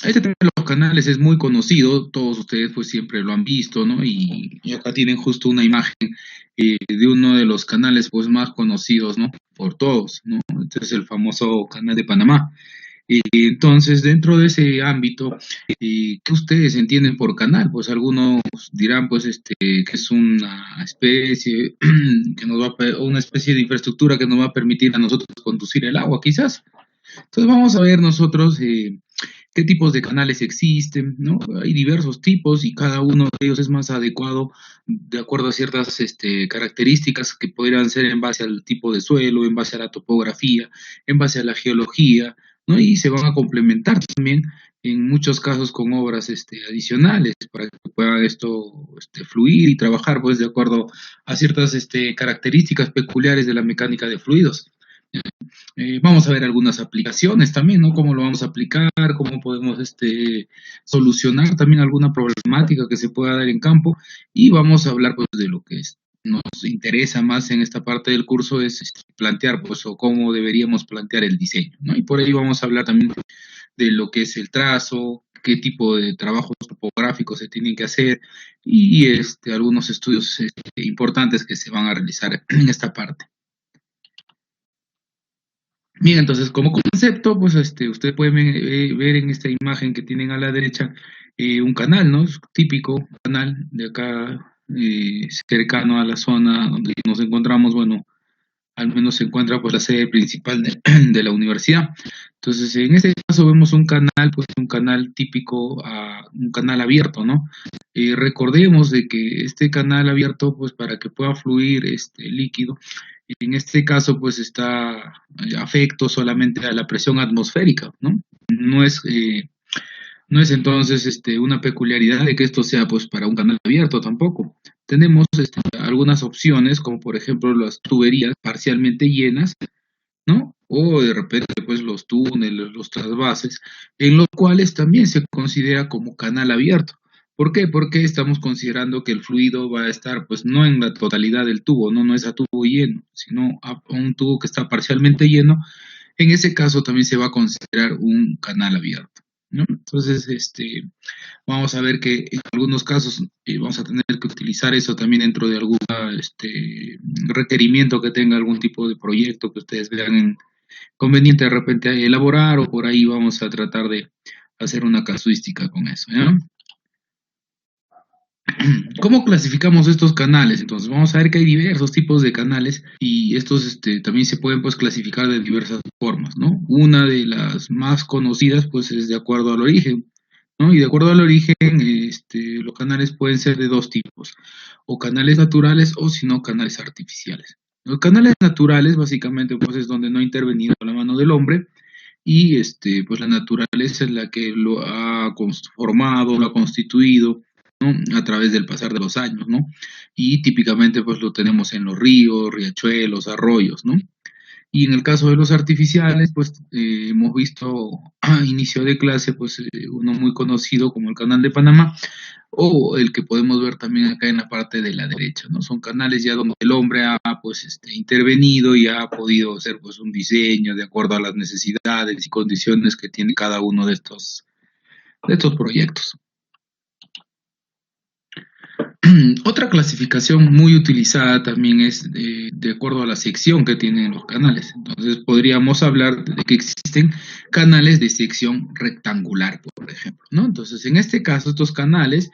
Este tema de los canales es muy conocido, todos ustedes pues siempre lo han visto, ¿no? Y acá tienen justo una imagen de uno de los canales pues más conocidos, ¿no? Por todos, ¿no? Este es el famoso canal de Panamá. Entonces, dentro de ese ámbito, ¿qué ustedes entienden por canal? Pues algunos dirán, pues, que es una especie que nos va una especie de infraestructura que nos va a permitir a nosotros conducir el agua, quizás. Entonces, vamos a ver nosotros qué tipos de canales existen, ¿no? Hay diversos tipos y cada uno de ellos es más adecuado de acuerdo a ciertas características que podrían ser en base al tipo de suelo, en base a la topografía, en base a la geología, ¿no? Y se van a complementar también en muchos casos con obras adicionales para que pueda esto fluir y trabajar pues de acuerdo a ciertas características peculiares de la mecánica de fluidos. Vamos a ver algunas aplicaciones también, ¿no? Cómo lo vamos a aplicar, cómo podemos solucionar también alguna problemática que se pueda dar en campo y vamos a hablar pues de lo que nos interesa más en esta parte del curso es plantear pues o cómo deberíamos plantear el diseño, ¿no? Y por ahí vamos a hablar también de lo que es el trazo, qué tipo de trabajos topográficos se tienen que hacer y algunos estudios importantes que se van a realizar en esta parte. Bien, entonces como concepto, pues ustedes pueden ver en esta imagen que tienen a la derecha un canal, ¿no? Es típico canal de acá, cercano a la zona donde nos encontramos, bueno, al menos se encuentra pues la sede principal de la universidad. Entonces, en este caso vemos un canal, pues un canal típico, un canal abierto, ¿no? Recordemos de que este canal abierto, pues para que pueda fluir este líquido, en este caso, pues está afecto solamente a la presión atmosférica, ¿no? No es, no es entonces una peculiaridad de que esto sea pues para un canal abierto tampoco. Tenemos algunas opciones, como por ejemplo las tuberías parcialmente llenas, ¿no? O de repente pues los túneles, los trasvases, en los cuales también se considera como canal abierto. ¿Por qué? Porque estamos considerando que el fluido va a estar pues no en la totalidad del tubo, no es a tubo lleno, sino a un tubo que está parcialmente lleno. En ese caso también se va a considerar un canal abierto, ¿no? Entonces, vamos a ver que en algunos casos vamos a tener que utilizar eso también dentro de algún requerimiento que tenga algún tipo de proyecto que ustedes vean conveniente de repente elaborar o por ahí vamos a tratar de hacer una casuística con eso, ¿ya? ¿Cómo clasificamos estos canales? Entonces vamos a ver que hay diversos tipos de canales y estos también se pueden pues clasificar de diversas formas, ¿no? Una de las más conocidas pues es de acuerdo al origen, ¿no? Y de acuerdo al origen, los canales pueden ser de dos tipos, o canales naturales o si no canales artificiales. Los canales naturales básicamente pues es donde no ha intervenido la mano del hombre y pues la naturaleza es la que lo ha formado, lo ha constituido, ¿no? A través del pasar de los años, ¿no? Y típicamente pues lo tenemos en los ríos, riachuelos, arroyos, ¿no? Y en el caso de los artificiales, pues hemos visto a inicio de clase, pues uno muy conocido como el Canal de Panamá, o el que podemos ver también acá en la parte de la derecha, ¿no? Son canales ya donde el hombre ha pues intervenido y ha podido hacer pues un diseño de acuerdo a las necesidades y condiciones que tiene cada uno de estos proyectos. Otra clasificación muy utilizada también es de acuerdo a la sección que tienen los canales. Entonces podríamos hablar de que existen canales de sección rectangular, por ejemplo, ¿no? Entonces en este caso estos canales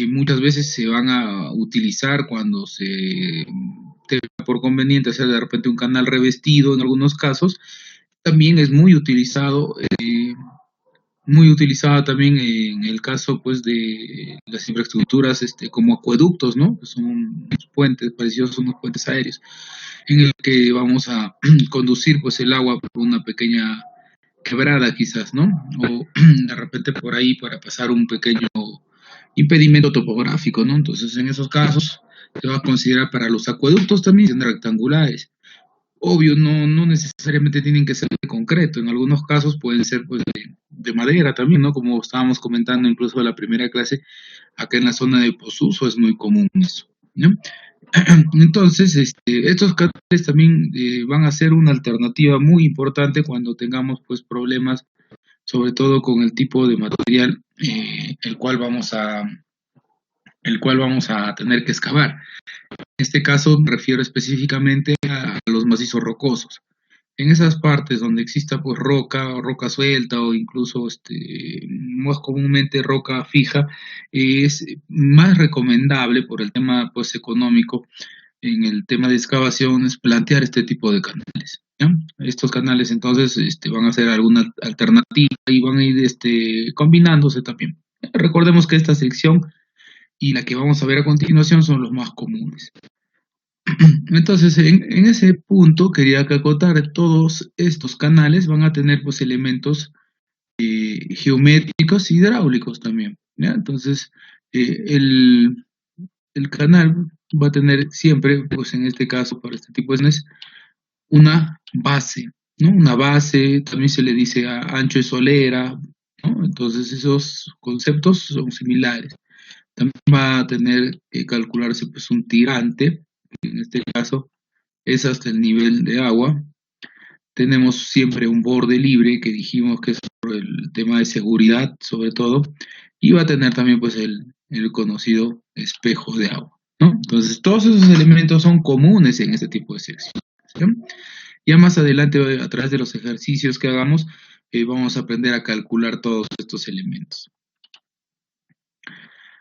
muchas veces se van a utilizar cuando se tenga por conveniente hacer de repente un canal revestido en algunos casos. También es muy utilizada también en el caso pues de las infraestructuras como acueductos, ¿no? Que son unos puentes parecidos a unos puentes aéreos en el que vamos a conducir pues el agua por una pequeña quebrada quizás, ¿no? O de repente por ahí para pasar un pequeño impedimento topográfico, ¿no? Entonces en esos casos se va a considerar para los acueductos también siendo rectangulares. Obvio, no necesariamente tienen que ser de concreto, en algunos casos pueden ser pues de madera también, ¿no? Como estábamos comentando incluso en la primera clase, acá en la zona de Posuso es muy común eso, ¿no? Entonces, estos canales también van a ser una alternativa muy importante cuando tengamos pues problemas sobre todo con el tipo de material el cual vamos a tener que excavar. En este caso me refiero específicamente a los macizos rocosos. En esas partes donde exista pues roca o roca suelta o incluso más comúnmente roca fija, es más recomendable por el tema pues económico en el tema de excavaciones plantear este tipo de canales. ¿Ya? Estos canales entonces van a ser alguna alternativa y van a ir combinándose también. Recordemos que esta sección y la que vamos a ver a continuación son los más comunes. Entonces, en ese punto quería que acotar, todos estos canales van a tener pues elementos geométricos y hidráulicos también, ¿ya? Entonces, eh, el, el canal va a tener siempre, pues en este caso, para este tipo de canales, una base, ¿no? Una base, también se le dice ancho de solera, ¿no? Entonces, esos conceptos son similares. También va a tener que calcularse pues un tirante, en este caso es hasta el nivel de agua. Tenemos siempre un borde libre que dijimos que es por el tema de seguridad sobre todo, y va a tener también pues el conocido espejo de agua, ¿no? Entonces todos esos elementos son comunes en este tipo de secciones, ¿sí? Ya más adelante a través de los ejercicios que hagamos vamos a aprender a calcular todos estos elementos.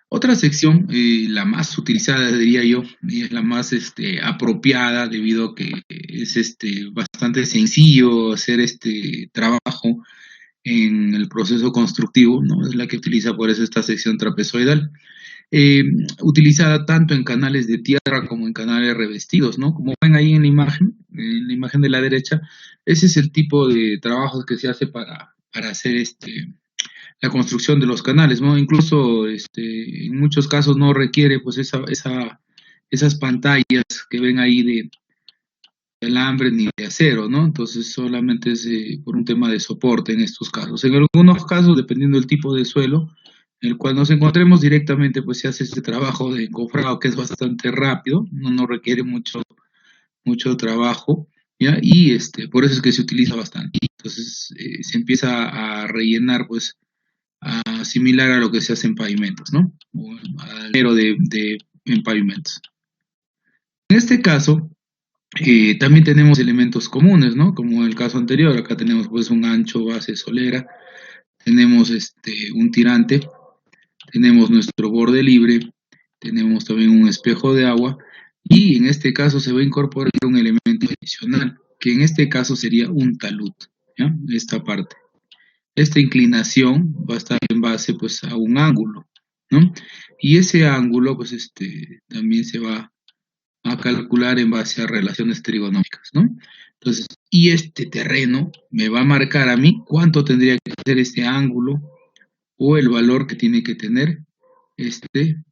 Otra sección, la más utilizada diría yo, y es la más apropiada debido a que es bastante sencillo hacer este trabajo en el proceso constructivo, ¿no? Es la que utiliza por eso esta sección trapezoidal, eh, utilizada tanto en canales de tierra como en canales revestidos, ¿no? Como ven ahí en la imagen de la derecha, ese es el tipo de trabajos que se hace para hacer la construcción de los canales, ¿no? Incluso en muchos casos no requiere pues esas pantallas que ven ahí de alambre ni de acero, ¿no? Entonces solamente es por un tema de soporte en estos casos. En algunos casos, dependiendo del tipo de suelo en el cual nos encontremos directamente, pues se hace este trabajo de encofrado que es bastante rápido, no requiere mucho trabajo, ¿ya? Y por eso es que se utiliza bastante. Entonces se empieza a rellenar pues similar a lo que se hace en pavimentos, ¿no? O al género en pavimentos. En este caso, también tenemos elementos comunes, ¿no? Como en el caso anterior, acá tenemos pues un ancho base solera, tenemos un tirante, tenemos nuestro borde libre, tenemos también un espejo de agua y en este caso se va a incorporar un elemento adicional, que en este caso sería un talud, ¿ya? Esta parte. Esta inclinación va a estar en base pues a un ángulo, ¿no? Y ese ángulo pues también se va a calcular en base a relaciones trigonómicas, ¿no? Entonces, y este terreno me va a marcar a mí cuánto tendría que ser este ángulo o el valor que tiene que tener este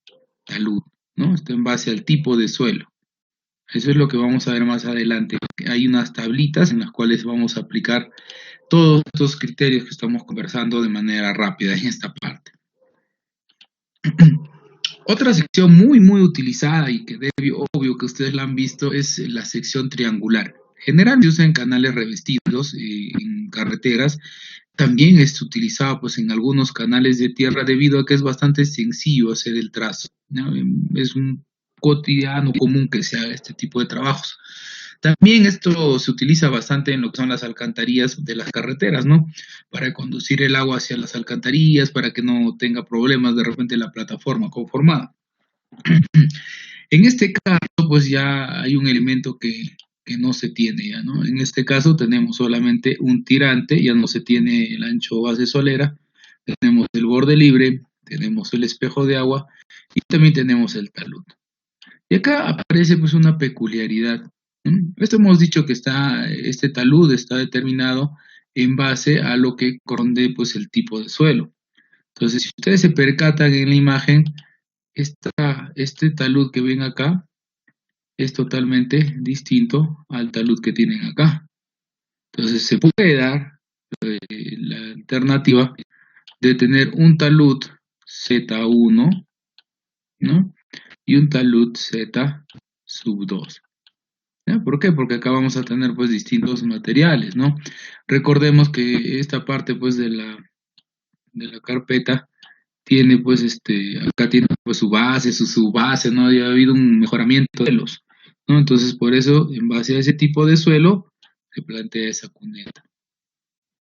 talud, ¿no? Esto en base al tipo de suelo. Eso es lo que vamos a ver más adelante. Hay unas tablitas en las cuales vamos a aplicar todos estos criterios que estamos conversando de manera rápida en esta parte. Otra sección muy utilizada y que obvio que ustedes la han visto es la sección triangular. Generalmente se usa en canales revestidos, en carreteras. También es utilizado pues en algunos canales de tierra debido a que es bastante sencillo hacer el trazo, ¿no? Es un cotidiano común que se haga este tipo de trabajos. También esto se utiliza bastante en lo que son las alcantarillas de las carreteras, ¿no? Para conducir el agua hacia las alcantarillas, para que no tenga problemas de repente la plataforma conformada. En este caso, pues ya hay un elemento que no se tiene ya, ¿no? En este caso tenemos solamente un tirante, ya no se tiene el ancho base solera, tenemos el borde libre, tenemos el espejo de agua y también tenemos el talud. Y acá aparece pues una peculiaridad. Esto hemos dicho que este talud está determinado en base a lo que corresponde pues el tipo de suelo. Entonces, si ustedes se percatan en la imagen, este talud que ven acá es totalmente distinto al talud que tienen acá. Entonces, se puede dar la alternativa de tener un talud Z1, ¿no? Y un talud Z sub 2. ¿Ya? ¿Ya? ¿Por qué? Porque acá vamos a tener pues distintos materiales, ¿no? Recordemos que esta parte pues de la carpeta tiene pues acá tiene pues su base, su subbase, ¿no? Ya ha habido un mejoramiento de los, ¿no? Entonces por eso, en base a ese tipo de suelo, se plantea esa cuneta.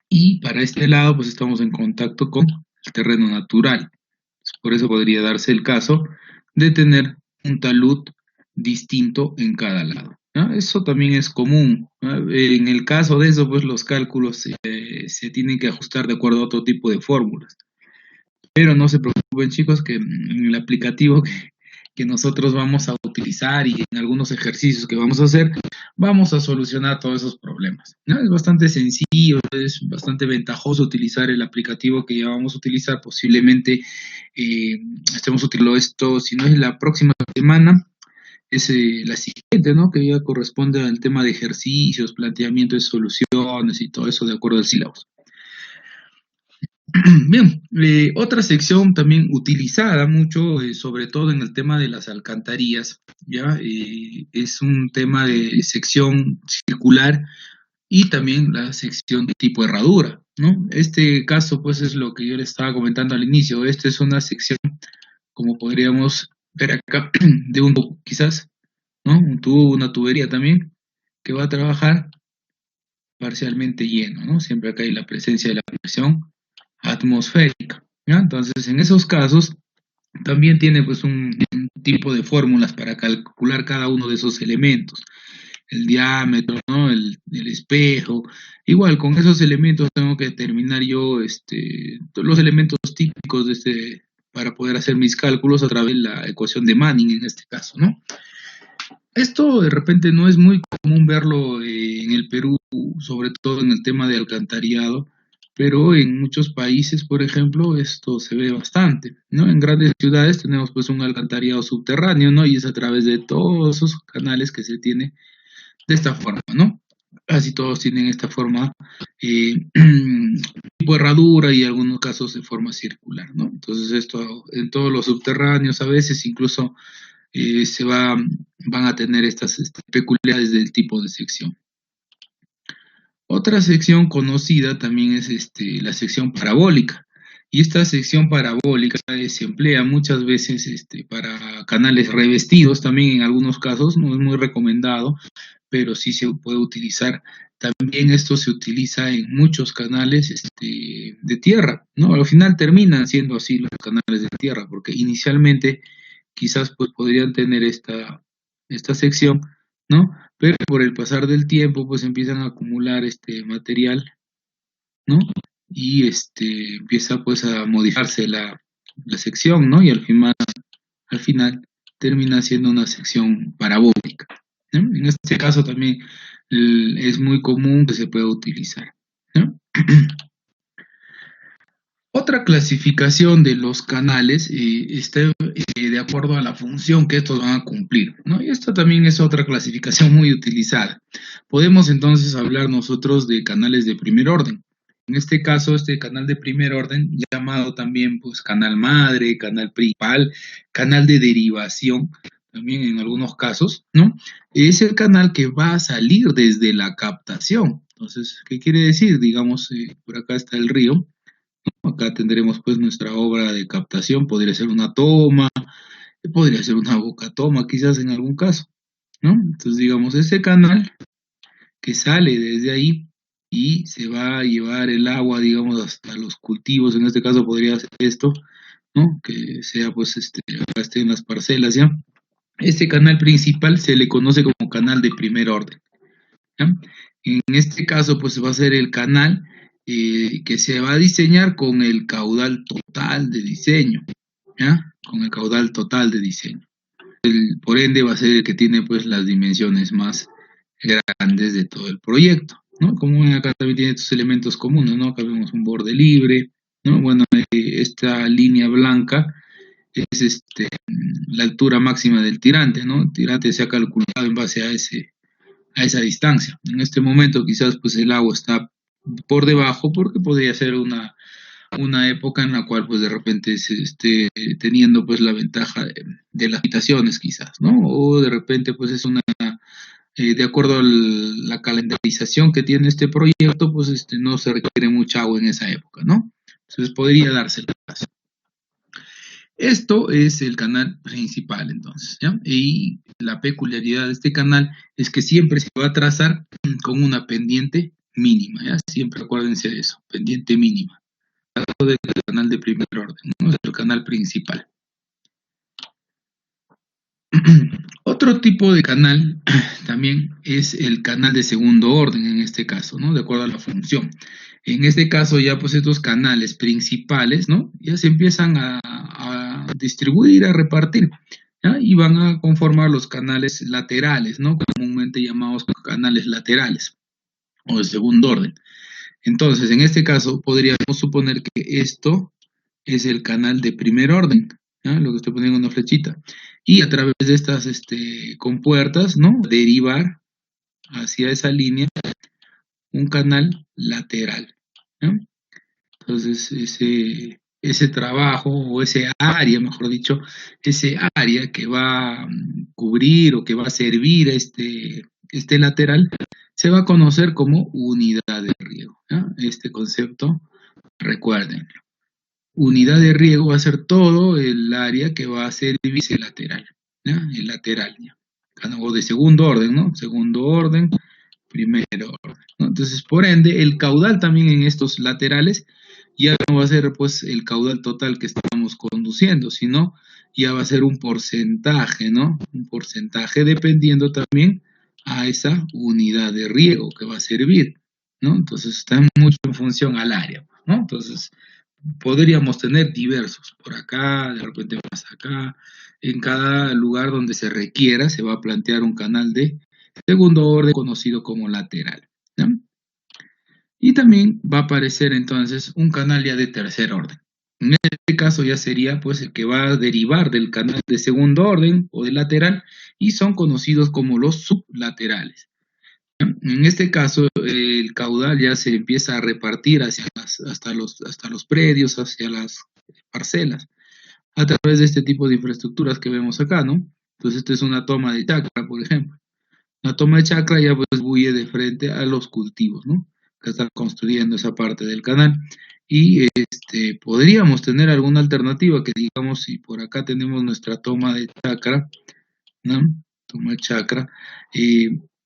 Y para este lado, pues estamos en contacto con el terreno natural. Por eso podría darse el caso de tener un talud distinto en cada lado, ¿no? Eso también es común, ¿no? En el caso de eso, pues los cálculos se tienen que ajustar de acuerdo a otro tipo de fórmulas. Pero no se preocupen, chicos, que en el aplicativo que nosotros vamos a utilizar y en algunos ejercicios que vamos a hacer, vamos a solucionar todos esos problemas, ¿no? Es bastante sencillo, es bastante ventajoso utilizar el aplicativo que ya vamos a utilizar. Posiblemente estemos utilizando esto, si no es la próxima semana, es la siguiente, ¿no? Que ya corresponde al tema de ejercicios, planteamiento de soluciones y todo eso de acuerdo al sílabus. Bien, otra sección también utilizada mucho, sobre todo en el tema de las alcantarillas, ¿ya? Es un tema de sección circular y también la sección de tipo herradura, ¿no? Este caso, pues, es lo que yo les estaba comentando al inicio. Esta es una sección, como podríamos ver acá, de un tubo, quizás, ¿no? Un tubo, una tubería también, que va a trabajar parcialmente lleno, ¿no? Siempre acá hay la presencia de la presión atmosférica, ¿ya? Entonces, en esos casos, también tiene pues un tipo de fórmulas para calcular cada uno de esos elementos, el diámetro, ¿no? El espejo. Igual, con esos elementos tengo que determinar yo los elementos típicos para poder hacer mis cálculos a través de la ecuación de Manning en este caso, ¿no? Esto de repente no es muy común verlo en el Perú, sobre todo en el tema de alcantarillado, pero en muchos países, por ejemplo, esto se ve bastante, ¿no? En grandes ciudades tenemos pues un alcantarillado subterráneo, ¿no? Y es a través de todos esos canales que se tiene de esta forma, ¿no? Casi todos tienen esta forma tipo herradura y en algunos casos de forma circular, ¿no? Entonces esto en todos los subterráneos a veces incluso van a tener estas peculiaridades del tipo de sección. Otra sección conocida también es la sección parabólica. Y esta sección parabólica se emplea muchas veces para canales revestidos, también en algunos casos, no es muy recomendado, pero sí se puede utilizar. También esto se utiliza en muchos canales de tierra, ¿no? Al final terminan siendo así los canales de tierra, porque inicialmente quizás pues podrían tener esta sección, ¿no? Pero por el pasar del tiempo pues empiezan a acumular este material, ¿no? Y empieza pues a modificarse la sección, ¿no? Y al final termina siendo una sección parabólica, ¿no? En este caso también es muy común que se pueda utilizar, ¿no? Otra clasificación de los canales está de acuerdo a la función que estos van a cumplir, ¿no? Y esta también es otra clasificación muy utilizada. Podemos entonces hablar nosotros de canales de primer orden. En este caso, este canal de primer orden, llamado también pues canal madre, canal principal, canal de derivación, también en algunos casos, ¿no? Es el canal que va a salir desde la captación. Entonces, ¿qué quiere decir? Digamos, por acá está el río. Acá tendremos pues nuestra obra de captación, podría ser una toma, podría ser una boca toma quizás en algún caso, ¿no? Entonces digamos, ese canal que sale desde ahí y se va a llevar el agua, digamos, hasta los cultivos, en este caso podría ser esto, ¿no? Que sea pues acá esté en las parcelas, ¿ya? Este canal principal se le conoce como canal de primer orden, ¿ya? En este caso, pues va a ser el canal que se va a diseñar con el caudal total de diseño, ¿ya? Con el caudal total de diseño. Por ende, va a ser el que tiene pues las dimensiones más grandes de todo el proyecto, ¿no? Como acá también tiene estos elementos comunes, ¿no? Acá vemos un borde libre, ¿no? Bueno, esta línea blanca es la altura máxima del tirante, ¿no? El tirante se ha calculado en base a esa distancia. En este momento quizás pues el agua está por debajo porque podría ser una época en la cual pues de repente se esté teniendo pues la ventaja de las habitaciones quizás, ¿no? O de repente pues es de acuerdo a la calendarización que tiene este proyecto, pues no se requiere mucha agua en esa época, ¿no? Entonces podría darse el caso. Esto es el canal principal, entonces, ¿ya? Y la peculiaridad de este canal es que siempre se va a trazar con una pendiente mínima, ¿ya? Siempre acuérdense de eso, pendiente mínima. Del canal de primer orden, ¿no? El canal principal. Otro tipo de canal también es el canal de segundo orden en este caso, ¿no? De acuerdo a la función. En este caso ya pues estos canales principales, ¿no? Ya se empiezan a distribuir, a repartir, ¿ya? Y van a conformar los canales laterales, ¿no? Comúnmente llamados canales laterales o de segundo orden. Entonces, en este caso podríamos suponer que esto es el canal de primer orden, ¿ya? Lo que estoy poniendo en una flechita. Y a través de estas compuertas, ¿no? Derivar hacia esa línea un canal lateral, ¿ya? Entonces, ese trabajo o ese área, mejor dicho, ese área que va a cubrir o que va a servir a este lateral, se va a conocer como unidad de riego, ¿ya? Este concepto, recuerden. Unidad de riego va a ser todo el área que va a servir ese lateral, ¿ya? El lateral, ¿ya? O de segundo orden, ¿no? Segundo orden, primer orden, ¿no? Entonces, por ende, el caudal también en estos laterales ya no va a ser pues el caudal total que estamos conduciendo, sino ya va a ser un porcentaje, ¿no? Un porcentaje dependiendo también a esa unidad de riego que va a servir, ¿no? Entonces, está mucho en función al área, ¿no? Entonces, podríamos tener diversos, por acá, de repente más acá, en cada lugar donde se requiera se va a plantear un canal de segundo orden conocido como lateral, ¿no? Y también va a aparecer entonces un canal ya de tercer orden. En este caso ya sería pues el que va a derivar del canal de segundo orden o de lateral y son conocidos como los sublaterales. En este caso, el caudal ya se empieza a repartir hasta los predios, hacia las parcelas, a través de este tipo de infraestructuras que vemos acá, ¿no? Entonces, esta es una toma de chacra, por ejemplo. La toma de chacra ya pues huye de frente a los cultivos, ¿no? Que están construyendo esa parte del canal. Y podríamos tener alguna alternativa que digamos, si por acá tenemos nuestra toma de chacra, ¿no? Toma de chakra.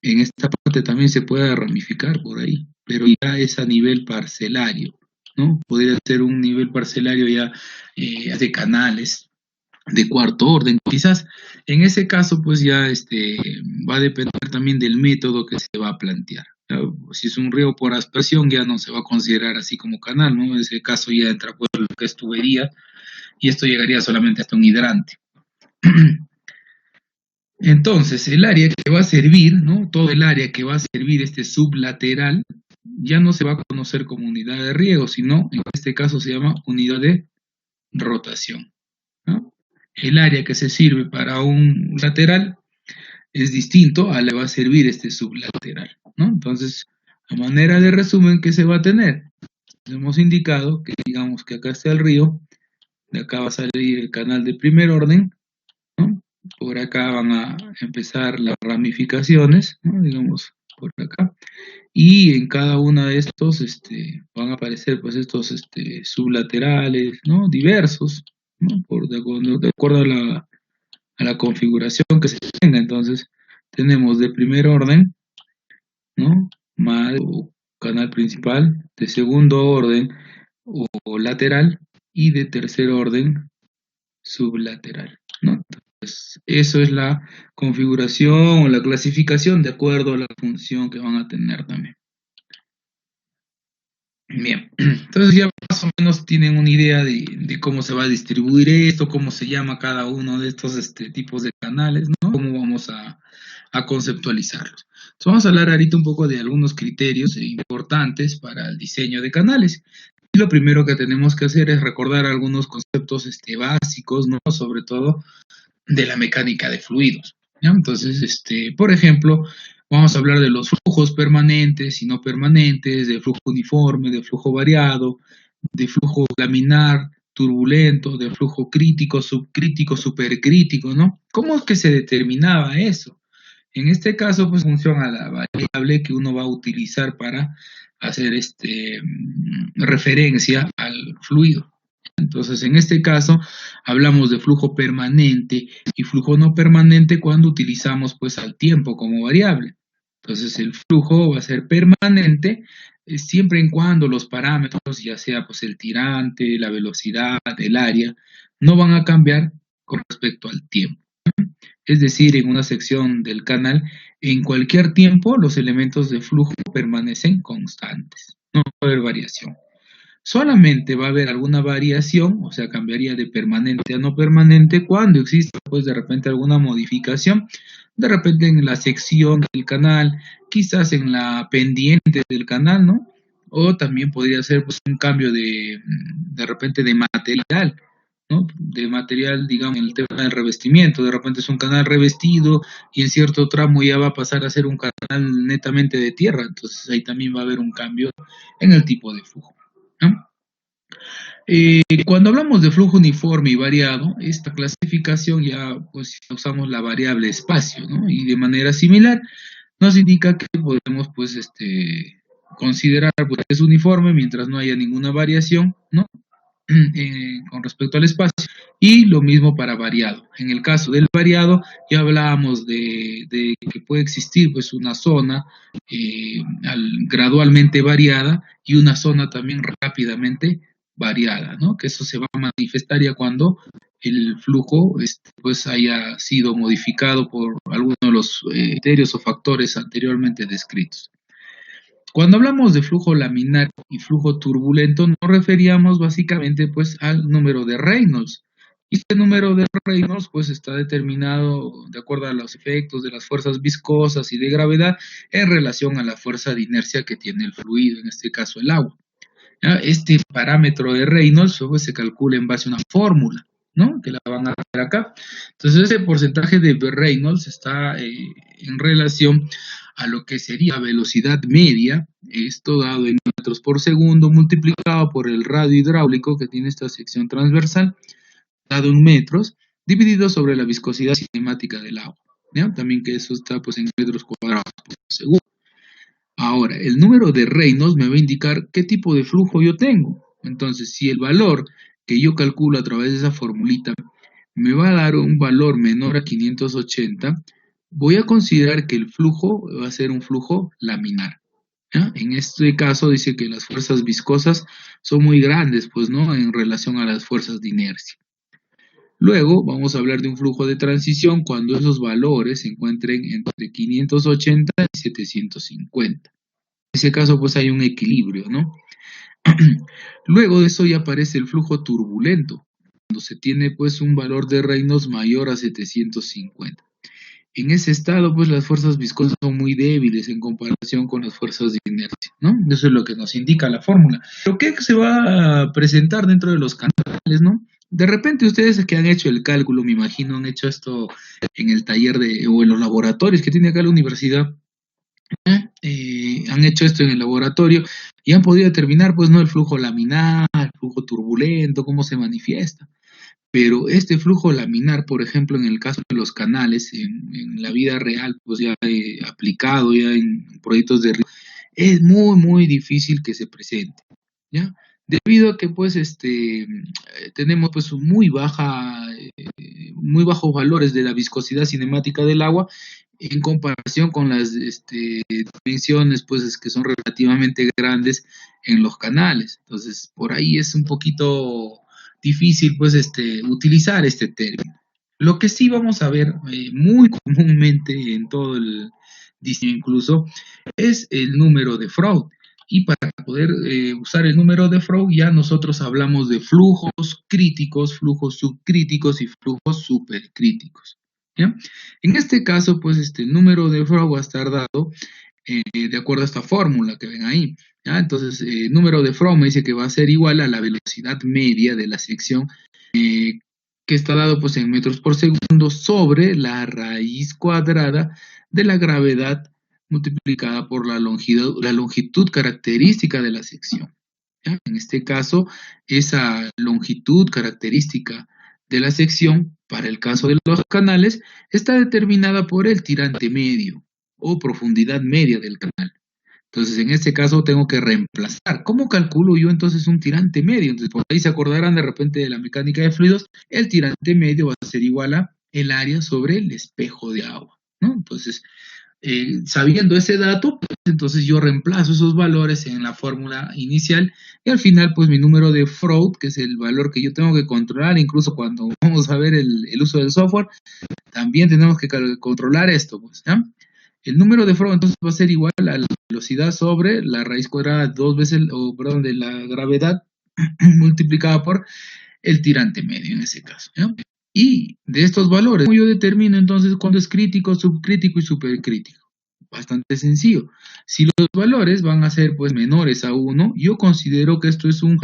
En esta parte también se puede ramificar por ahí, pero ya es a nivel parcelario, ¿no? Podría ser un nivel parcelario ya de canales de cuarto orden. Quizás en ese caso, pues ya va a depender también del método que se va a plantear. Si es un río por aspersión, ya no se va a considerar así como canal, ¿no? En ese caso ya entra pues lo que es tubería y esto llegaría solamente hasta un hidrante. Entonces, el área que va a servir, ¿no? Todo el área que va a servir este sublateral, ya no se va a conocer como unidad de riego, sino en este caso se llama unidad de rotación, ¿no? El área que se sirve para un lateral es distinto a la que va a servir este sublateral, ¿no? Entonces, a manera de resumen, ¿qué se va a tener? Hemos indicado que digamos que acá está el río, de acá va a salir el canal de primer orden, ¿no? Por acá van a empezar las ramificaciones, ¿no? Digamos, por acá. Y en cada una de estos van a aparecer pues estos sublaterales, ¿no? Diversos, ¿no? De acuerdo a la configuración que se tenga. Entonces, tenemos de primer orden, ¿no? Madre o canal principal, de segundo orden o lateral, y de tercer orden sublateral, ¿no? Entonces, eso es la configuración o la clasificación de acuerdo a la función que van a tener también. Bien, entonces ya más o menos tienen una idea de cómo se va a distribuir esto, cómo se llama cada uno de estos tipos de canales, ¿no? Cómo vamos a conceptualizarlos. Entonces vamos a hablar ahorita un poco de algunos criterios importantes para el diseño de canales. Y lo primero que tenemos que hacer es recordar algunos conceptos básicos, ¿no? Sobre todo de la mecánica de fluidos, ¿ya? Entonces, por ejemplo, vamos a hablar de los flujos permanentes y no permanentes, de flujo uniforme, de flujo variado, de flujo laminar, turbulento, de flujo crítico, subcrítico, supercrítico, ¿no? ¿Cómo es que se determinaba eso? En este caso, pues funciona la variable que uno va a utilizar para hacer referencia al fluido. Entonces, en este caso, hablamos de flujo permanente y flujo no permanente cuando utilizamos pues al tiempo como variable. Entonces, el flujo va a ser permanente siempre en cuando los parámetros, ya sea pues el tirante, la velocidad, el área, no van a cambiar con respecto al tiempo. Es decir, en una sección del canal, en cualquier tiempo los elementos de flujo permanecen constantes, no va a haber variación. Solamente va a haber alguna variación, o sea, cambiaría de permanente a no permanente cuando exista, pues, de repente alguna modificación, de repente en la sección del canal, quizás en la pendiente del canal, ¿no? O también podría ser, pues, un cambio de repente de material, ¿no? De material, digamos, en el tema del revestimiento, de repente es un canal revestido y en cierto tramo ya va a pasar a ser un canal netamente de tierra, entonces ahí también va a haber un cambio en el tipo de flujo, ¿no? Cuando hablamos de flujo uniforme y variado, esta clasificación ya pues usamos la variable espacio, ¿no? Y de manera similar nos indica que podemos pues considerar pues, que es uniforme mientras no haya ninguna variación, ¿no? Con respecto al espacio. Y lo mismo para variado. En el caso del variado, ya hablábamos de que puede existir pues una zona gradualmente variada y una zona también rápidamente variada, ¿no? Que eso se va a manifestar ya cuando el flujo pues haya sido modificado por alguno de los criterios o factores anteriormente descritos. Cuando hablamos de flujo laminar y flujo turbulento, nos referíamos básicamente pues al número de Reynolds. Y este número de Reynolds pues está determinado de acuerdo a los efectos de las fuerzas viscosas y de gravedad en relación a la fuerza de inercia que tiene el fluido, en este caso el agua. ¿Ya? Este parámetro de Reynolds pues, se calcula en base a una fórmula, ¿no? Que la van a ver acá. Entonces ese porcentaje de Reynolds está en relación a lo que sería velocidad media, esto dado en metros por segundo, multiplicado por el radio hidráulico que tiene esta sección transversal, dado en metros, dividido sobre la viscosidad cinemática del agua. ¿Ya? También que eso está pues en metros cuadrados por segundo. Ahora, el número de Reynolds me va a indicar qué tipo de flujo yo tengo. Entonces, si el valor que yo calculo a través de esa formulita me va a dar un valor menor a 580, voy a considerar que el flujo va a ser un flujo laminar. ¿Ya? En este caso dice que las fuerzas viscosas son muy grandes, pues, ¿no? En relación a las fuerzas de inercia. Luego vamos a hablar de un flujo de transición cuando esos valores se encuentren entre 580 y 750. En ese caso, pues hay un equilibrio, ¿no? Luego de eso ya aparece el flujo turbulento, cuando se tiene pues un valor de Reynolds mayor a 750. En ese estado, pues las fuerzas viscosas son muy débiles en comparación con las fuerzas de inercia, ¿no? Eso es lo que nos indica la fórmula. Pero ¿qué se va a presentar dentro de los canales, ¿no? De repente ustedes que han hecho el cálculo, me imagino, han hecho esto en el taller o en los laboratorios que tiene acá la universidad, han hecho esto en el laboratorio y han podido determinar, pues, no el flujo laminar, el flujo turbulento, cómo se manifiesta. Pero este flujo laminar, por ejemplo, en el caso de los canales, en la vida real, pues ya aplicado ya en proyectos de río, es muy, muy difícil que se presente, ¿ya? Debido a que, pues, tenemos, pues, muy bajos valores de la viscosidad cinemática del agua en comparación con las dimensiones, pues, que son relativamente grandes en los canales. Entonces, por ahí es un poquito difícil, pues, utilizar este término. Lo que sí vamos a ver muy comúnmente en todo el diseño incluso es el número de Freud. Y para poder usar el número de Freud ya nosotros hablamos de flujos críticos, flujos subcríticos y flujos supercríticos. ¿Ya? En este caso, pues el número de Freud va a estar dado de acuerdo a esta fórmula que ven ahí. ¿Ya? Entonces, el número de Freud me dice que va a ser igual a la velocidad media de la sección que está dado pues en metros por segundo sobre la raíz cuadrada de la gravedad multiplicada por la longitud característica de la sección. ¿Ya? En este caso, esa longitud característica de la sección, para el caso de los canales, está determinada por el tirante medio o profundidad media del canal. Entonces, en este caso tengo que reemplazar. ¿Cómo calculo yo entonces un tirante medio? Entonces, por ahí se acordarán de repente de la mecánica de fluidos. El tirante medio va a ser igual a el área sobre el espejo de agua, ¿no? Entonces, sabiendo ese dato, pues, entonces yo reemplazo esos valores en la fórmula inicial y al final, pues mi número de Freud, que es el valor que yo tengo que controlar, incluso cuando vamos a ver el uso del software, también tenemos que controlar esto, pues, ¿ya? El número de Freud entonces va a ser igual a la velocidad sobre la raíz cuadrada dos veces, de la gravedad multiplicada por el tirante medio en ese caso, ¿ya? Y de estos valores, ¿cómo yo determino entonces cuándo es crítico, subcrítico y supercrítico? Bastante sencillo. Si los valores van a ser pues menores a 1, yo considero que esto es un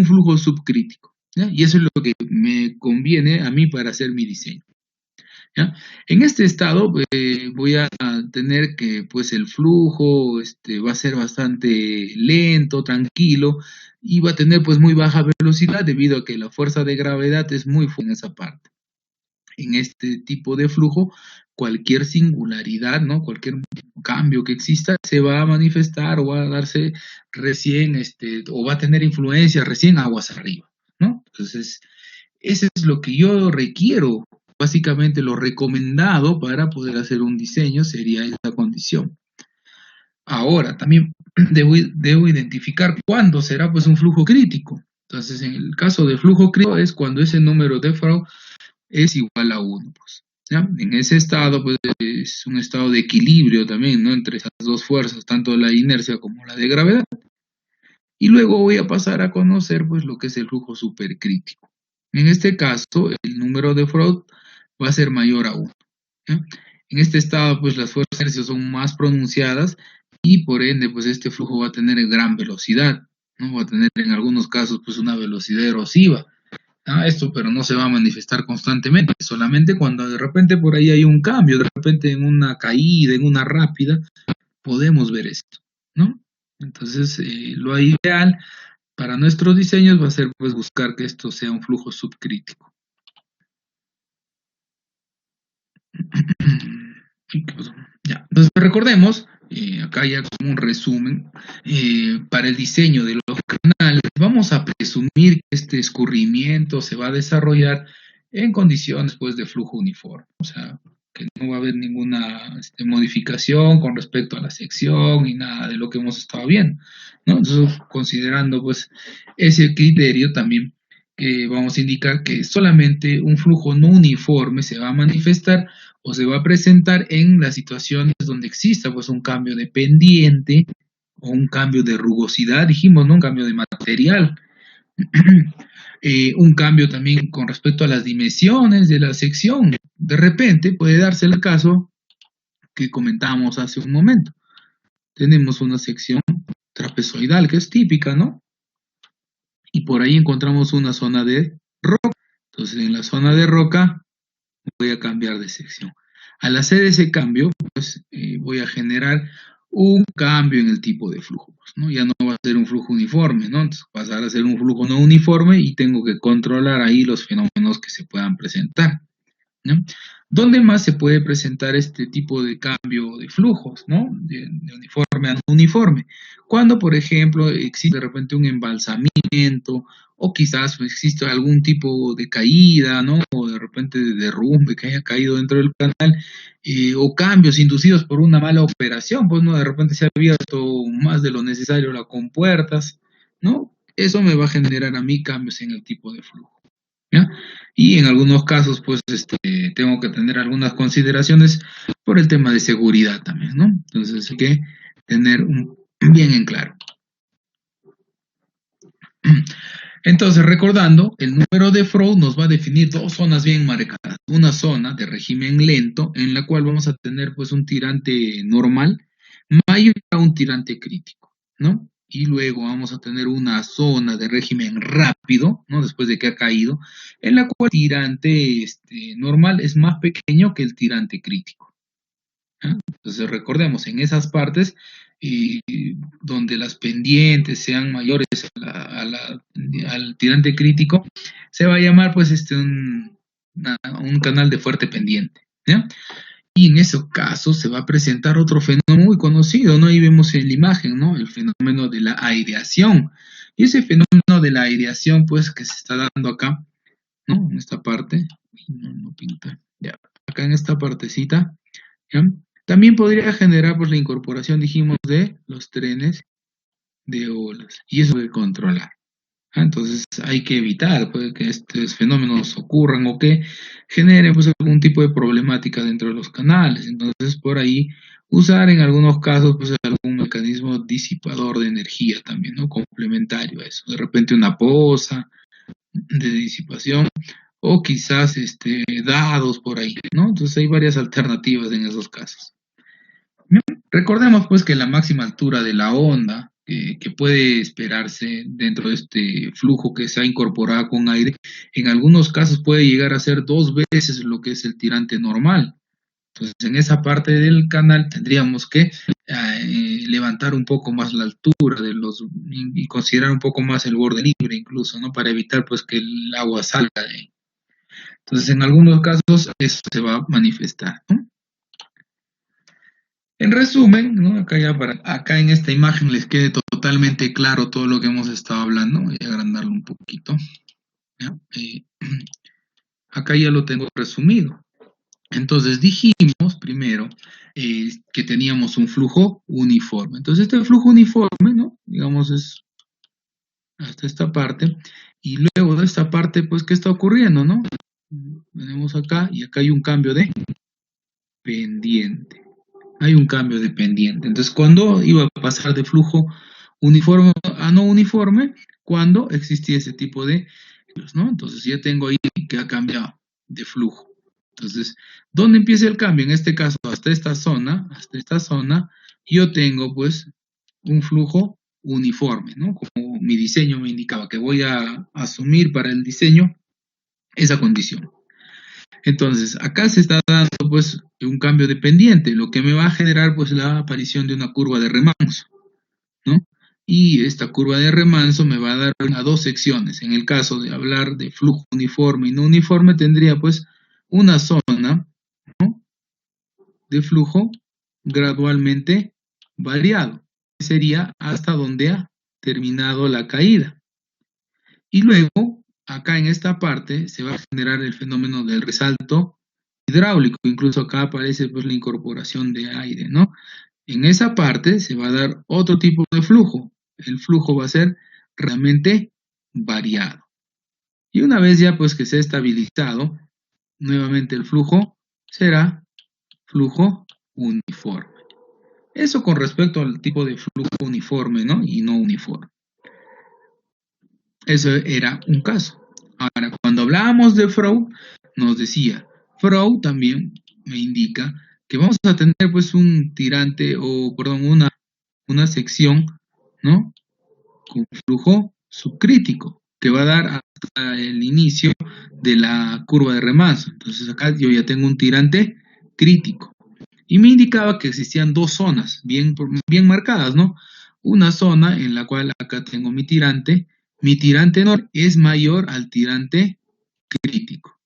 flujo subcrítico, ¿ya? Y eso es lo que me conviene a mí para hacer mi diseño, ¿ya? En este estado voy a tener que pues el flujo va a ser bastante lento, tranquilo y va a tener pues muy baja velocidad debido a que la fuerza de gravedad es muy fuerte en esa parte. En este tipo de flujo, cualquier singularidad, ¿no? Cualquier cambio que exista se va a manifestar o va a darse recién, o va a tener influencia recién aguas arriba, ¿no? Entonces, eso es lo que yo requiero. Básicamente lo recomendado para poder hacer un diseño sería esa condición. Ahora, también debo identificar cuándo será pues un flujo crítico. Entonces, en el caso de flujo crítico es cuando ese número de Freud es igual a 1, pues, ¿ya? En ese estado, pues, es un estado de equilibrio también, ¿no? Entre esas dos fuerzas, tanto la inercia como la de gravedad. Y luego voy a pasar a conocer, pues, lo que es el flujo supercrítico. En este caso, el número de Freud va a ser mayor a 1, ¿ya? En este estado, pues, las fuerzas de inercia son más pronunciadas y, por ende, pues, este flujo va a tener gran velocidad, ¿no? Va a tener, en algunos casos, pues, una velocidad erosiva. Esto, pero no se va a manifestar constantemente, solamente cuando de repente por ahí hay un cambio, de repente en una caída, en una rápida, podemos ver esto, ¿no? Entonces, lo ideal para nuestros diseños va a ser pues buscar que esto sea un flujo subcrítico. Ya. Entonces, recordemos, acá ya como un resumen, para el diseño de los canales, vamos a presumir que este escurrimiento se va a desarrollar en condiciones pues, de flujo uniforme, o sea, que no va a haber ninguna modificación con respecto a la sección ni nada de lo que hemos estado viendo, ¿no? Entonces, considerando pues ese criterio también que vamos a indicar que solamente un flujo no uniforme se va a manifestar o se va a presentar en las situaciones donde exista pues un cambio de pendiente o un cambio de rugosidad, dijimos, ¿no? Un cambio de material. Un cambio también con respecto a las dimensiones de la sección. De repente puede darse el caso que comentábamos hace un momento. Tenemos una sección trapezoidal que es típica, ¿no? Y por ahí encontramos una zona de roca. Entonces en la zona de roca voy a cambiar de sección. Al hacer ese cambio, pues voy a generar un cambio en el tipo de flujo, pues, ¿no? Ya no va a ser un flujo uniforme, ¿no? Entonces pasar a ser un flujo no uniforme y tengo que controlar ahí los fenómenos que se puedan presentar, ¿no? ¿Dónde más se puede presentar este tipo de cambio de flujos, ¿no? De uniforme a no uniforme? Cuando, por ejemplo, existe de repente un embalsamiento o quizás existe algún tipo de caída, ¿no? O de repente de derrumbe que haya caído dentro del canal, o cambios inducidos por una mala operación, pues, ¿no? De repente se ha abierto más de lo necesario las compuertas, ¿no? Eso me va a generar a mí cambios en el tipo de flujo, ¿ya? Y en algunos casos, pues, tengo que tener algunas consideraciones por el tema de seguridad también, ¿no? Entonces hay que tener bien en claro. Entonces, recordando, el número de Freud nos va a definir dos zonas bien marcadas. Una zona de régimen lento, en la cual vamos a tener, pues, un tirante normal mayor a un tirante crítico, ¿no? Y luego vamos a tener una zona de régimen rápido, ¿no? Después de que ha caído, en la cual el tirante normal es más pequeño que el tirante crítico, ¿ah? Entonces recordemos, en esas partes donde las pendientes sean mayores al tirante crítico, se va a llamar pues un canal de fuerte pendiente, ¿ya? Y en ese caso se va a presentar otro fenómeno muy conocido, ¿no? Ahí vemos en la imagen, ¿no? El fenómeno de la aireación. Y ese fenómeno de la aireación, pues, que se está dando acá, ¿no? En esta parte, no pinta, ya, acá en esta partecita, ¿ya? También podría generar, pues, la incorporación, dijimos, de los trenes de olas. Y eso hay que controlar. Entonces hay que evitar pues, que estos fenómenos ocurran o que generen pues, algún tipo de problemática dentro de los canales. Entonces por ahí usar en algunos casos pues, algún mecanismo disipador de energía también, ¿no? Complementario a eso. De repente una poza de disipación o quizás dados por ahí, ¿no? Entonces hay varias alternativas en esos casos. Recordemos pues que la máxima altura de la onda que puede esperarse dentro de este flujo que se ha incorporado con aire, en algunos casos puede llegar a ser 2 veces lo que es el tirante normal. Entonces en esa parte del canal tendríamos que levantar un poco más la altura de y considerar un poco más el borde libre incluso, ¿no? Para evitar pues que el agua salga de ahí. Entonces en algunos casos eso se va a manifestar, ¿no? En resumen, ¿no? Acá en esta imagen les quede totalmente claro todo lo que hemos estado hablando. Voy a agrandarlo un poquito. ¿Ya? Acá ya lo tengo resumido. Entonces dijimos primero que teníamos un flujo uniforme. Entonces este flujo uniforme, ¿no? Digamos es hasta esta parte. Y luego de esta parte, pues, ¿qué está ocurriendo, no? Venimos acá y acá hay un cambio de pendiente. Hay un cambio de pendiente. Entonces, ¿cuándo iba a pasar de flujo uniforme a no uniforme? Cuando existía ese tipo de, ¿no? Entonces ya tengo ahí que ha cambiado de flujo. Entonces, ¿dónde empieza el cambio? En este caso, hasta esta zona, yo tengo pues un flujo uniforme, ¿no? Como mi diseño me indicaba, que voy a asumir para el diseño esa condición. Entonces, acá se está dando pues un cambio de pendiente, lo que me va a generar pues la aparición de una curva de remanso, ¿no? Y esta curva de remanso me va a dar a dos secciones. En el caso de hablar de flujo uniforme y no uniforme, tendría pues una zona, ¿no? De flujo gradualmente variado. Sería hasta donde ha terminado la caída. Y luego, acá en esta parte, se va a generar el fenómeno del resalto hidráulico. Incluso acá aparece pues la incorporación de aire, ¿no? En esa parte se va a dar otro tipo de flujo. El flujo va a ser realmente variado. Y una vez ya pues que se ha estabilizado, nuevamente el flujo será flujo uniforme. Eso con respecto al tipo de flujo uniforme, ¿no? Y no uniforme. Eso era un caso. Ahora, cuando hablábamos de Freud, nos decía, Freud también me indica que vamos a tener pues un tirante o, perdón, una sección, ¿no? Con flujo subcrítico, que va a dar hasta el inicio de la curva de remanso. Entonces acá yo ya tengo un tirante crítico. Y me indicaba que existían dos zonas bien marcadas, ¿no? Una zona en la cual acá tengo mi tirante normal es mayor al tirante crítico,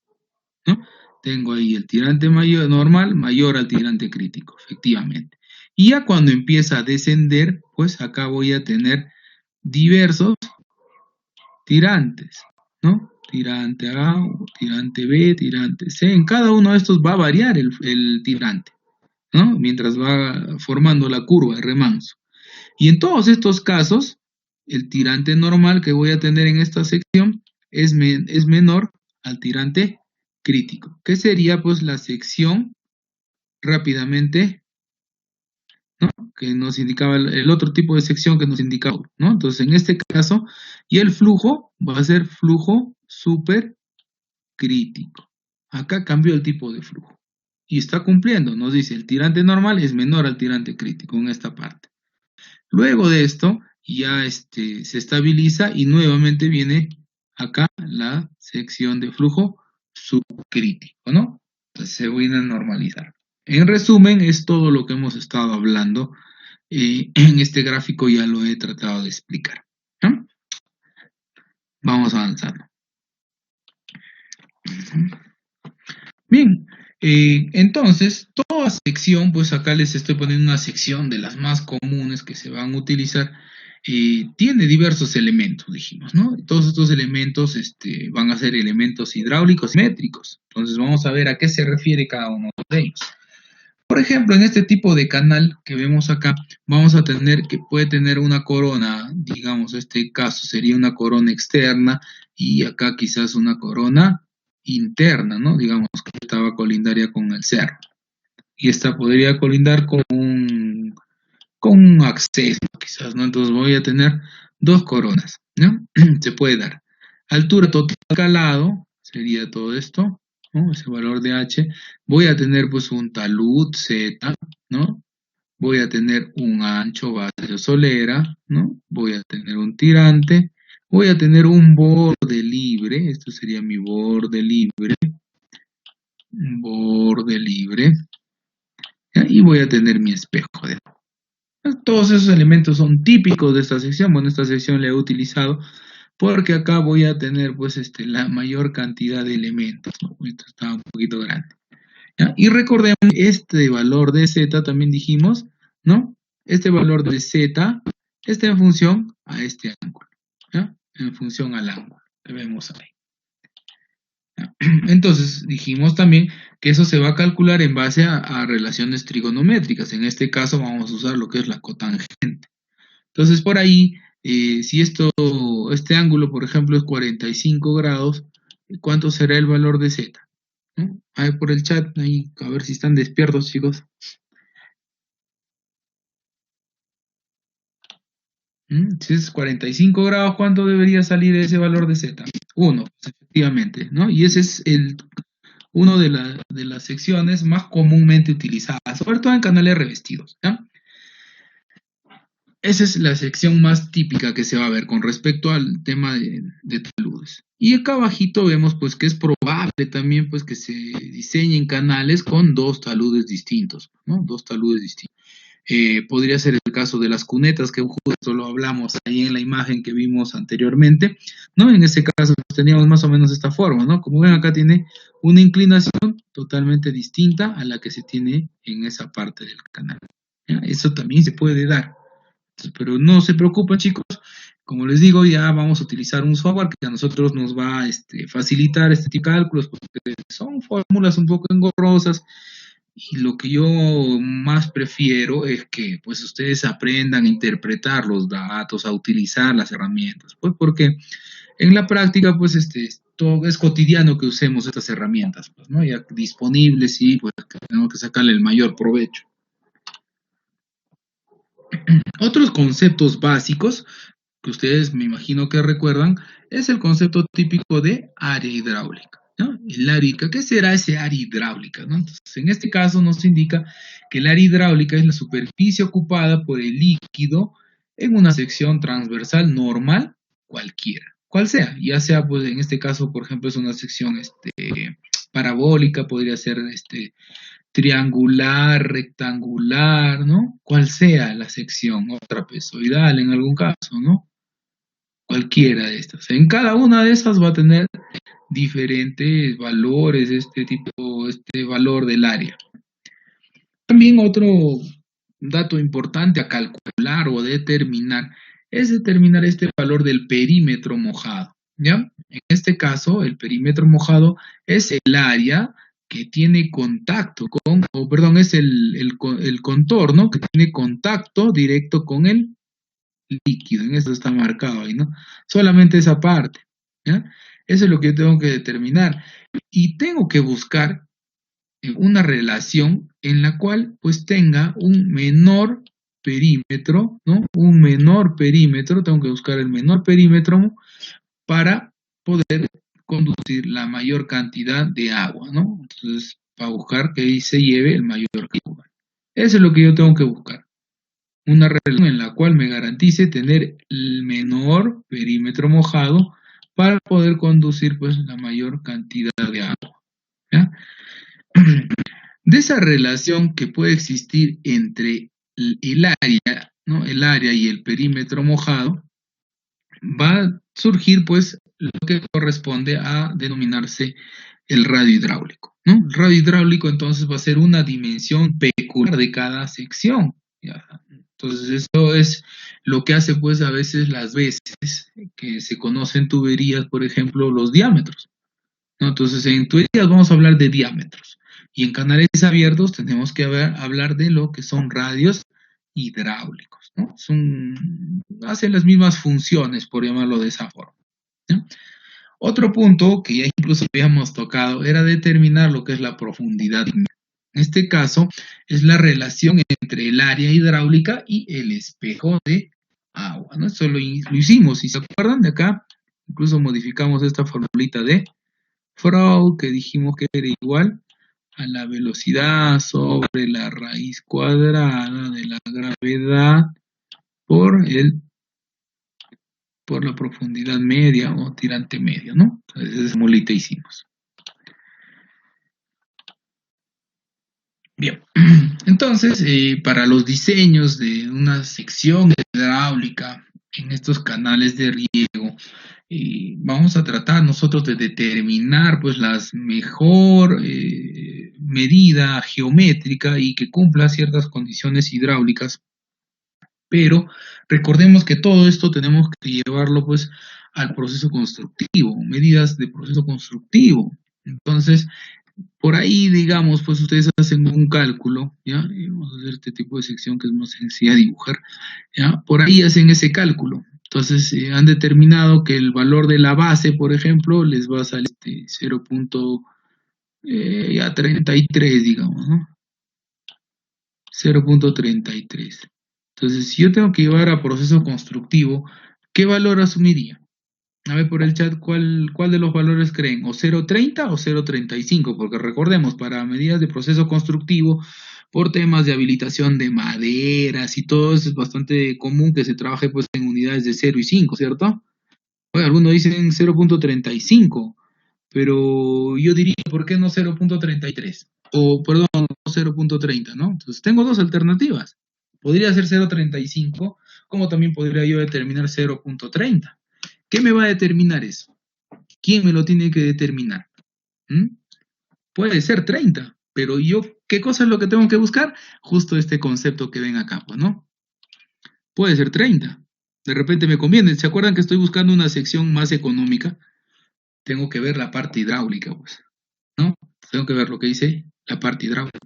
¿no? Tengo ahí el tirante normal mayor al tirante crítico, efectivamente. Y ya cuando empieza a descender, pues acá voy a tener diversos tirantes, ¿no? Tirante A, tirante B, tirante C. En cada uno de estos va a variar el tirante, ¿no? Mientras va formando la curva de remanso. Y en todos estos casos, el tirante normal que voy a tener en esta sección es menor al tirante crítico, que sería pues la sección rápidamente, ¿no? Que nos indicaba el otro tipo de sección que nos indicaba, ¿no? Entonces en este caso, y el flujo va a ser flujo supercrítico. Acá cambió el tipo de flujo. Y está cumpliendo, nos dice el tirante normal es menor al tirante crítico en esta parte. Luego de esto ya se estabiliza y nuevamente viene acá la sección de flujo subcrítico, ¿no? Entonces se viene a normalizar. En resumen, es todo lo que hemos estado hablando En este gráfico ya lo he tratado de explicar. ¿No? Vamos avanzando. Bien, entonces, toda sección, pues acá les estoy poniendo una sección de las más comunes que se van a utilizar, tiene diversos elementos, dijimos, ¿no? Todos estos elementos van a ser elementos hidráulicos y métricos. Entonces, vamos a ver a qué se refiere cada uno de ellos. Por ejemplo, en este tipo de canal que vemos acá, vamos a tener que puede tener una corona, digamos, este caso sería una corona externa y acá quizás una corona interna, ¿no? Digamos que estaba colindaria con el cerro. Y esta podría colindar con un acceso, quizás, ¿no? Entonces voy a tener dos coronas, ¿no? Se puede dar. Altura total calado, sería todo esto, ¿no? Ese valor de H. Voy a tener pues un talud Z, ¿no? Voy a tener un ancho base solera, ¿no? Voy a tener un tirante, voy a tener un borde libre, esto sería mi borde libre, un borde libre, ¿ya? Y voy a tener mi espejo de todos esos elementos son típicos de esta sección. Bueno, esta sección la he utilizado porque acá voy a tener pues la mayor cantidad de elementos, ¿no? Esto está un poquito grande, ¿ya? Y recordemos este valor de Z también dijimos, ¿no? Este valor de Z está en función a este ángulo, ¿ya? En función al ángulo que vemos ahí. Entonces dijimos también que eso se va a calcular en base a relaciones trigonométricas. En este caso vamos a usar lo que es la cotangente. Entonces por ahí, si este ángulo por ejemplo es 45 grados, ¿cuánto será el valor de Z? ¿No? Ahí por el chat, ahí, a ver si están despiertos, chicos. Si es 45 grados, ¿cuánto debería salir ese valor de Z? 1, pues, efectivamente, ¿no? Y ese es uno de las secciones más comúnmente utilizadas, sobre todo en canales revestidos, ¿ya? Esa es la sección más típica que se va a ver con respecto al tema de taludes. Y acá abajito vemos pues que es probable también pues que se diseñen canales con dos taludes distintos, ¿no? Dos taludes distintos. Podría ser el caso de las cunetas, que justo lo hablamos ahí en la imagen que vimos anteriormente, ¿no? En ese caso pues, teníamos más o menos esta forma, ¿no? Como ven acá tiene una inclinación totalmente distinta a la que se tiene en esa parte del canal, ¿ya? Eso también se puede dar. Pero no se preocupen, chicos, como les digo, ya vamos a utilizar un software que a nosotros nos va a facilitar este tipo de cálculos, porque son fórmulas un poco engorrosas, y lo que yo más prefiero es que pues ustedes aprendan a interpretar los datos, a utilizar las herramientas, pues porque en la práctica pues todo es cotidiano que usemos estas herramientas, pues, ¿no? Ya disponibles y pues que tenemos que sacarle el mayor provecho. Otros conceptos básicos que ustedes me imagino que recuerdan es el concepto típico de área hidráulica, ¿no? El área, ¿qué será ese área hidráulica, ¿no? Entonces, en este caso nos indica que el área hidráulica es la superficie ocupada por el líquido en una sección transversal normal cualquiera, cual sea, ya sea pues en este caso por ejemplo es una sección parabólica, podría ser triangular, rectangular, ¿no? Cual sea la sección, o trapezoidal en algún caso, ¿no? Cualquiera de estas. En cada una de esas va a tener diferentes valores, este valor del área. También otro dato importante a calcular o determinar es determinar este valor del perímetro mojado, ¿ya? En este caso, el perímetro mojado es el área que tiene contacto con, o perdón, es el contorno que tiene contacto directo con el líquido. En esto está marcado ahí, ¿no? Solamente esa parte, ¿ya? Eso es lo que yo tengo que determinar. Y tengo que buscar una relación en la cual pues tenga un menor perímetro, ¿no? Un menor perímetro, tengo que buscar el menor perímetro para poder conducir la mayor cantidad de agua, ¿no? Entonces, para buscar que se lleve el mayor agua. Eso es lo que yo tengo que buscar. Una relación en la cual me garantice tener el menor perímetro mojado para poder conducir pues la mayor cantidad de agua, ¿ya? De esa relación que puede existir entre el área, ¿no? El área y el perímetro mojado, va a surgir pues lo que corresponde a denominarse el radio hidráulico, ¿no? El radio hidráulico entonces va a ser una dimensión peculiar de cada sección, ¿ya? Entonces eso es lo que hace pues a veces las veces que se conocen tuberías, por ejemplo, los diámetros, ¿no? Entonces en tuberías vamos a hablar de diámetros y en canales abiertos tenemos que hablar de lo que son radios hidráulicos, ¿no? Hacen las mismas funciones, por llamarlo de esa forma, ¿no? Otro punto que ya incluso habíamos tocado era determinar lo que es la profundidad. En este caso es la relación entre el área hidráulica y el espejo de agua, ¿no? Eso lo hicimos, si se acuerdan de acá, incluso modificamos esta formulita de Freud que dijimos que era igual a la velocidad sobre la raíz cuadrada de la gravedad por por la profundidad media o tirante medio, ¿no? Entonces, esa molita hicimos. Bien, entonces, para los diseños de una sección hidráulica en estos canales de riego, vamos a tratar nosotros de determinar pues la mejor medida geométrica y que cumpla ciertas condiciones hidráulicas, pero recordemos que todo esto tenemos que llevarlo pues al proceso constructivo, medidas de proceso constructivo. Entonces, por ahí, digamos, pues ustedes hacen un cálculo, ¿ya? Vamos a hacer este tipo de sección que es más sencilla de dibujar, ¿ya? Por ahí hacen ese cálculo. Entonces, han determinado que el valor de la base, por ejemplo, les va a salir 0.33, digamos, ¿no? 0.33. Entonces, si yo tengo que llevar a proceso constructivo, ¿qué valor asumiría? A ver por el chat, ¿cuál de los valores creen? ¿O 0.30 o 0.35? Porque recordemos, para medidas de proceso constructivo, por temas de habilitación de maderas y todo eso, es bastante común que se trabaje pues en unidades de 0 y 5, ¿cierto? Oye, algunos dicen 0.35, pero yo diría, ¿por qué no 0.33? O, perdón, 0.30, ¿no? Entonces, tengo dos alternativas. Podría ser 0.35, como también podría yo determinar 0.30. ¿Qué me va a determinar eso? ¿Quién me lo tiene que determinar? ¿Mm? Puede ser 30, pero yo, ¿qué cosa es lo que tengo que buscar? Justo este concepto que ven acá, pues, ¿no? Puede ser 30. De repente me conviene. ¿Se acuerdan que estoy buscando una sección más económica? Tengo que ver la parte hidráulica, pues, ¿no? Tengo que ver lo que dice la parte hidráulica.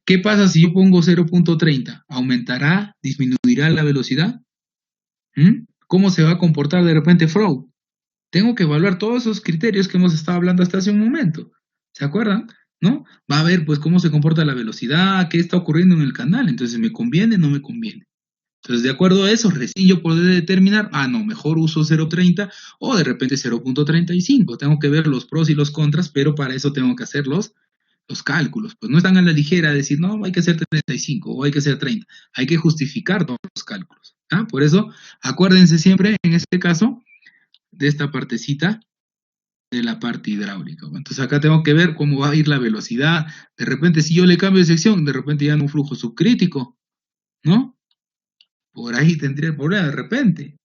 ¿Qué pasa si yo pongo 0.30? ¿Aumentará, disminuirá la velocidad? ¿Cómo se va a comportar de repente Freud? Tengo que evaluar todos esos criterios que hemos estado hablando hasta hace un momento. ¿Se acuerdan? ¿No? Va a ver pues cómo se comporta la velocidad, qué está ocurriendo en el canal. Entonces, ¿me conviene o no me conviene? Entonces, de acuerdo a eso, recién yo podré determinar, no, mejor uso 0.30 o de repente 0.35. Tengo que ver los pros y los contras, pero para eso tengo que hacer los cálculos. Pues no están a la ligera decir, no, hay que hacer 35 o hay que hacer 30. Hay que justificar todos los cálculos. Por eso, acuérdense siempre, en este caso, de esta partecita de la parte hidráulica. Entonces acá tengo que ver cómo va a ir la velocidad. De repente, si yo le cambio de sección, de repente ya no un flujo subcrítico, ¿no? Por ahí tendría el problema de repente.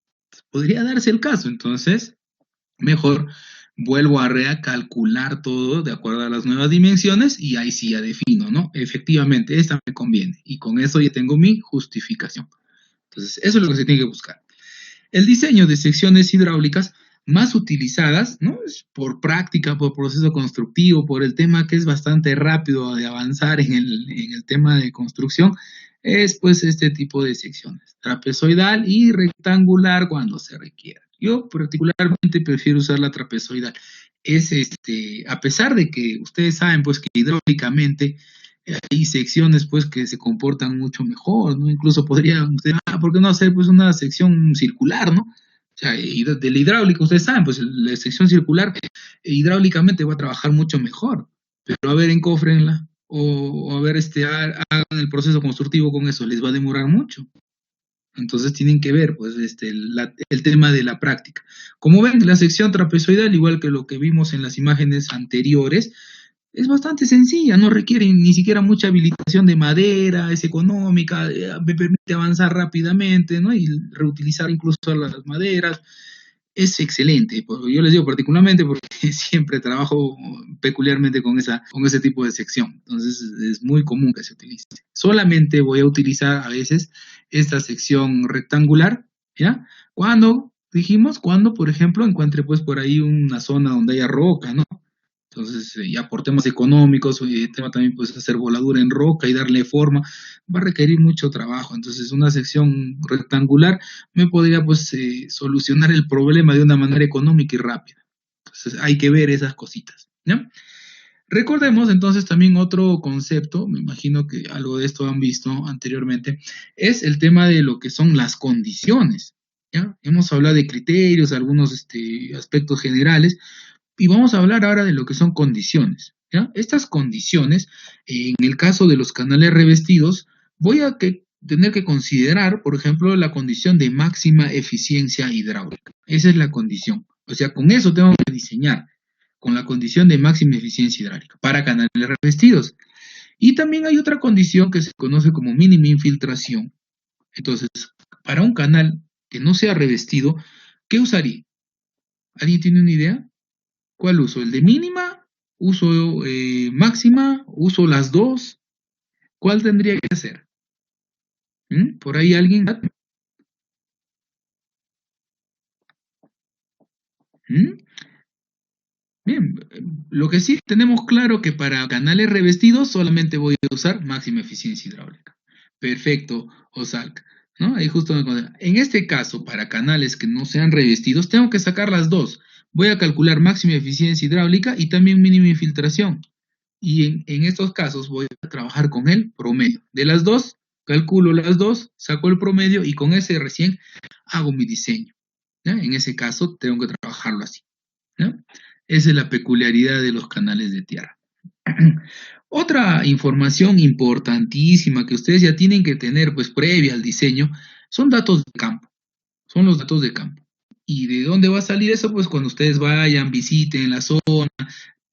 Podría darse el caso. Entonces, mejor vuelvo a recalcular todo de acuerdo a las nuevas dimensiones y ahí sí ya defino, ¿no? Efectivamente, esta me conviene. Y con eso ya tengo mi justificación. Entonces, eso es lo que se tiene que buscar. El diseño de secciones hidráulicas más utilizadas, ¿no? Es por práctica, por proceso constructivo, por el tema que es bastante rápido de avanzar en el tema de construcción, es pues este tipo de secciones, trapezoidal y rectangular cuando se requiera. Yo particularmente prefiero usar la trapezoidal. Es a pesar de que ustedes saben pues que hidráulicamente hay secciones pues que se comportan mucho mejor, ¿no? Incluso podría usted, ¿por qué no hacer pues una sección circular, ¿no? O sea, del hidráulico, ustedes saben, pues la sección circular hidráulicamente va a trabajar mucho mejor, pero a ver, encofrenla, o a ver, hagan el proceso constructivo con eso, les va a demorar mucho. Entonces tienen que ver, pues, el tema de la práctica. Como ven, la sección trapezoidal, igual que lo que vimos en las imágenes anteriores, Es bastante sencilla, no requiere ni siquiera mucha habilitación de madera, es económica, me permite avanzar rápidamente, ¿no? Y reutilizar incluso las maderas. Es excelente. Yo les digo particularmente porque siempre trabajo peculiarmente con ese tipo de sección. Entonces es muy común que se utilice. Solamente voy a utilizar a veces esta sección rectangular, ¿ya? Cuando, dijimos, cuando, por ejemplo, encuentre pues por ahí una zona donde haya roca, ¿no? Entonces, ya por temas económicos, tema también pues hacer voladura en roca y darle forma, va a requerir mucho trabajo. Entonces, una sección rectangular me podría pues solucionar el problema de una manera económica y rápida. Entonces, hay que ver esas cositas, ¿ya? Recordemos entonces también otro concepto, me imagino que algo de esto han visto anteriormente, es el tema de lo que son las condiciones, ¿ya? Hemos hablado de criterios, algunos aspectos generales, y vamos a hablar ahora de lo que son condiciones, ¿ya? Estas condiciones, en el caso de los canales revestidos, voy a tener que considerar, por ejemplo, la condición de máxima eficiencia hidráulica. Esa es la condición. O sea, con eso tengo que diseñar, con la condición de máxima eficiencia hidráulica para canales revestidos. Y también hay otra condición que se conoce como mínima infiltración. Entonces, para un canal que no sea revestido, ¿qué usaría? ¿Alguien tiene una idea? ¿Cuál uso? ¿El de mínima? ¿Uso máxima? ¿Uso las dos? ¿Cuál tendría que hacer? ¿Por ahí alguien? ¿Mm? Bien, lo que sí tenemos claro que para canales revestidos solamente voy a usar máxima eficiencia hidráulica. Perfecto, Osalk, ¿no? Ahí justo me encontré. En este caso, para canales que no sean revestidos, tengo que sacar las dos. Voy a calcular máxima eficiencia hidráulica y también mínima infiltración. Y en estos casos voy a trabajar con el promedio. De las dos, calculo las dos, saco el promedio y con ese recién hago mi diseño, ¿ya? En ese caso tengo que trabajarlo así, ¿ya? Esa es la peculiaridad de los canales de tierra. Otra información importantísima que ustedes ya tienen que tener pues previa al diseño son datos de campo, son los datos de campo. ¿Y de dónde va a salir eso? Pues cuando ustedes vayan, visiten la zona,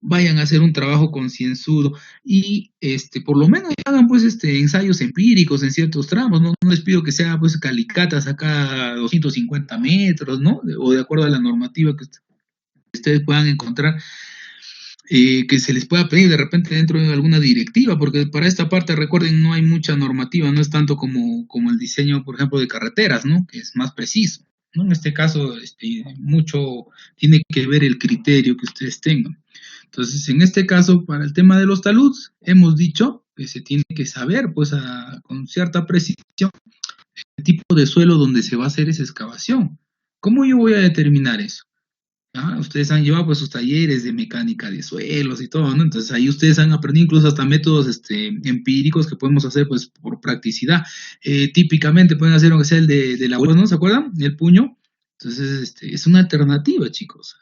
vayan a hacer un trabajo concienzudo y por lo menos hagan pues ensayos empíricos en ciertos tramos, ¿no? No les pido que sea pues calicatas acá a 250 metros, ¿no? O de acuerdo a la normativa que ustedes puedan encontrar, que se les pueda pedir de repente dentro de alguna directiva, porque para esta parte, recuerden, no hay mucha normativa, no es tanto como el diseño, por ejemplo, de carreteras, ¿no? Que es más preciso, ¿no? En este caso, mucho tiene que ver el criterio que ustedes tengan. Entonces, en este caso, para el tema de los taludes, hemos dicho que se tiene que saber, pues, con cierta precisión, el tipo de suelo donde se va a hacer esa excavación. ¿Cómo yo voy a determinar eso? ¿Ah? Ustedes han llevado pues sus talleres de mecánica de suelos y todo, ¿no? Entonces ahí ustedes han aprendido incluso hasta métodos empíricos que podemos hacer pues por practicidad. Típicamente pueden hacer aunque sea el de la ¿no? ¿Se acuerdan? El puño. Entonces, es una alternativa, chicos.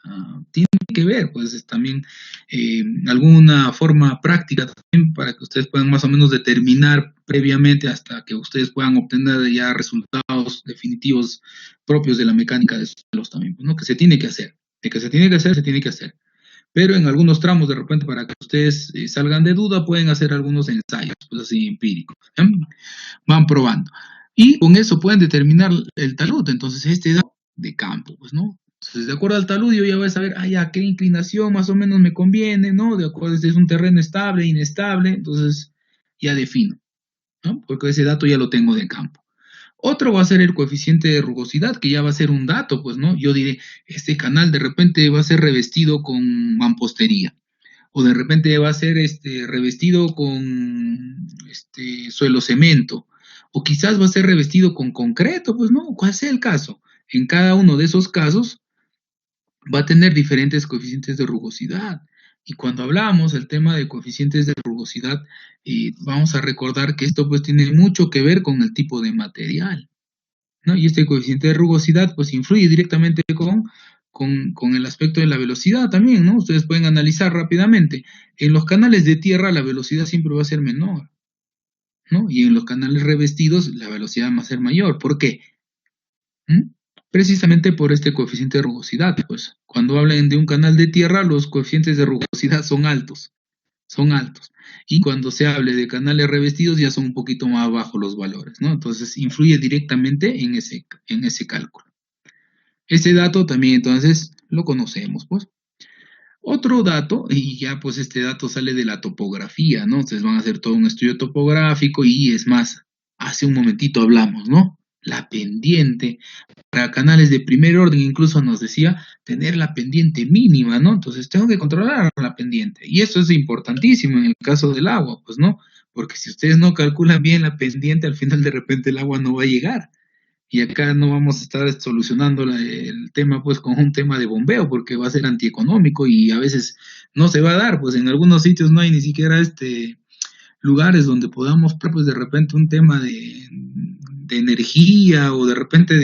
Tiene que ver, pues, también alguna forma práctica también para que ustedes puedan más o menos determinar previamente hasta que ustedes puedan obtener ya resultados definitivos propios de la mecánica de suelos también, ¿no? Que se tiene que hacer. De que se tiene que hacer, se tiene que hacer. Pero en algunos tramos, de repente, para que ustedes salgan de duda, pueden hacer algunos ensayos, pues así empíricos. ¿Ya? Van probando. Y con eso pueden determinar el talud. Entonces, da de campo, pues, ¿no? Entonces, de acuerdo al talud, yo ya voy a saber, ya qué inclinación más o menos me conviene, ¿no? De acuerdo, si es un terreno estable, inestable, entonces ya defino, ¿no? Porque ese dato ya lo tengo de campo. Otro va a ser el coeficiente de rugosidad, que ya va a ser un dato, pues, ¿no? Yo diré, este canal de repente va a ser revestido con mampostería, o de repente va a ser revestido con suelo cemento, o quizás va a ser revestido con concreto, pues, ¿no? ¿Cuál sea el caso? En cada uno de esos casos va a tener diferentes coeficientes de rugosidad. Y cuando hablamos del tema de coeficientes de rugosidad, vamos a recordar que esto pues tiene mucho que ver con el tipo de material, ¿no? Y este coeficiente de rugosidad pues influye directamente con el aspecto de la velocidad también, ¿no? Ustedes pueden analizar rápidamente. En los canales de tierra la velocidad siempre va a ser menor, ¿no? Y en los canales revestidos la velocidad va a ser mayor. ¿Por qué? ¿Mm? Precisamente por este coeficiente de rugosidad, pues. Cuando hablen de un canal de tierra, los coeficientes de rugosidad son altos. son altos. Y cuando se hable de canales revestidos ya son un poquito más bajos los valores, ¿no? Entonces influye directamente en ese cálculo. Ese dato también entonces lo conocemos, pues. Otro dato, y ya pues este dato sale de la topografía, ¿no? Ustedes van a hacer todo un estudio topográfico y es más, hace un momentito hablamos, ¿no? La pendiente, para canales de primer orden incluso nos decía tener la pendiente mínima, ¿no? Entonces tengo que controlar la pendiente. Y eso es importantísimo en el caso del agua, pues, ¿no? Porque si ustedes no calculan bien la pendiente, al final de repente el agua no va a llegar. Y acá no vamos a estar solucionando el tema pues con un tema de bombeo porque va a ser antieconómico y a veces no se va a dar, pues en algunos sitios no hay ni siquiera lugares donde podamos pues de repente un tema de energía o de repente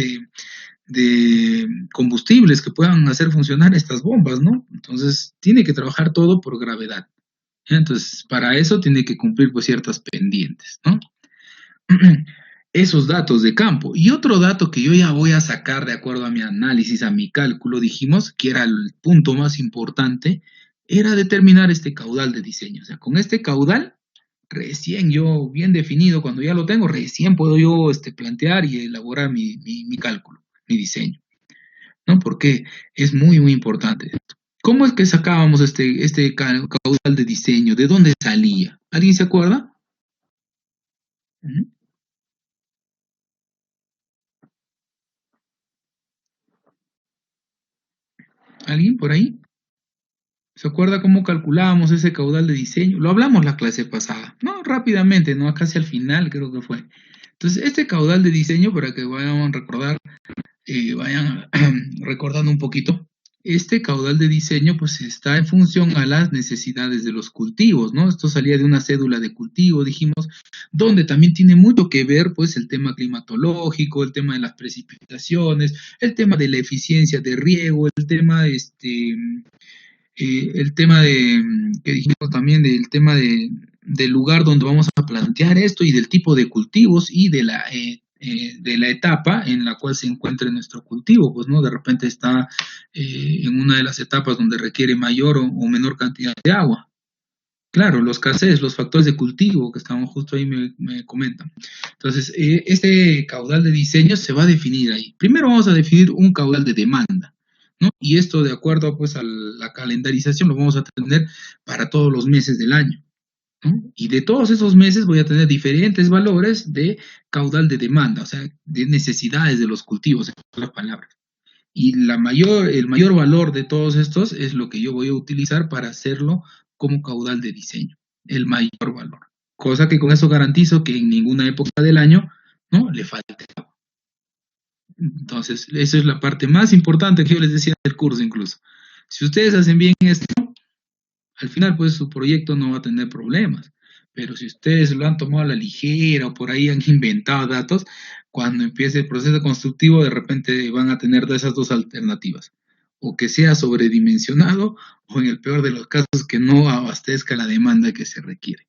de combustibles que puedan hacer funcionar estas bombas, ¿no? Entonces tiene que trabajar todo por gravedad. Entonces para eso tiene que cumplir pues ciertas pendientes, ¿no? Esos datos de campo. Y otro dato que yo ya voy a sacar de acuerdo a mi análisis, a mi cálculo, dijimos que era el punto más importante, era determinar este caudal de diseño. O sea, con este caudal, recién yo, bien definido, cuando ya lo tengo, recién puedo yo plantear y elaborar mi cálculo, mi diseño. ¿No? Porque es muy, muy importante esto. ¿Cómo es que sacábamos este caudal de diseño? ¿De dónde salía? ¿Alguien se acuerda? ¿Mm? ¿Alguien por ahí? ¿Se acuerda cómo calculábamos ese caudal de diseño? Lo hablamos la clase pasada, no rápidamente, no casi al final creo que fue. Entonces, este caudal de diseño, para que vayan a recordar, vayan recordando un poquito, este caudal de diseño pues está en función a las necesidades de los cultivos, ¿no? Esto salía de una cédula de cultivo, dijimos, donde también tiene mucho que ver pues el tema climatológico, el tema de las precipitaciones, el tema de la eficiencia de riego, el tema el tema que dijimos también del tema del lugar donde vamos a plantear esto y del tipo de cultivos y de la etapa en la cual se encuentra nuestro cultivo, pues no, de repente está en una de las etapas donde requiere mayor o menor cantidad de agua. Claro, los casés, los factores de cultivo que estamos justo ahí me comentan. Entonces, este caudal de diseño se va a definir ahí. Primero vamos a definir un caudal de demanda, ¿no? Y esto de acuerdo pues a la calendarización lo vamos a tener para todos los meses del año, ¿no? Y de todos esos meses voy a tener diferentes valores de caudal de demanda, o sea, de necesidades de los cultivos, en otras palabras. Y el mayor valor de todos estos es lo que yo voy a utilizar para hacerlo como caudal de diseño, el mayor valor. Cosa que con eso garantizo que en ninguna época del año no le falte agua. Entonces, esa es la parte más importante que yo les decía del curso incluso. Si ustedes hacen bien esto, al final pues su proyecto no va a tener problemas. Pero si ustedes lo han tomado a la ligera o por ahí han inventado datos, cuando empiece el proceso constructivo de repente van a tener de esas dos alternativas. O que sea sobredimensionado o en el peor de los casos que no abastezca la demanda que se requiere,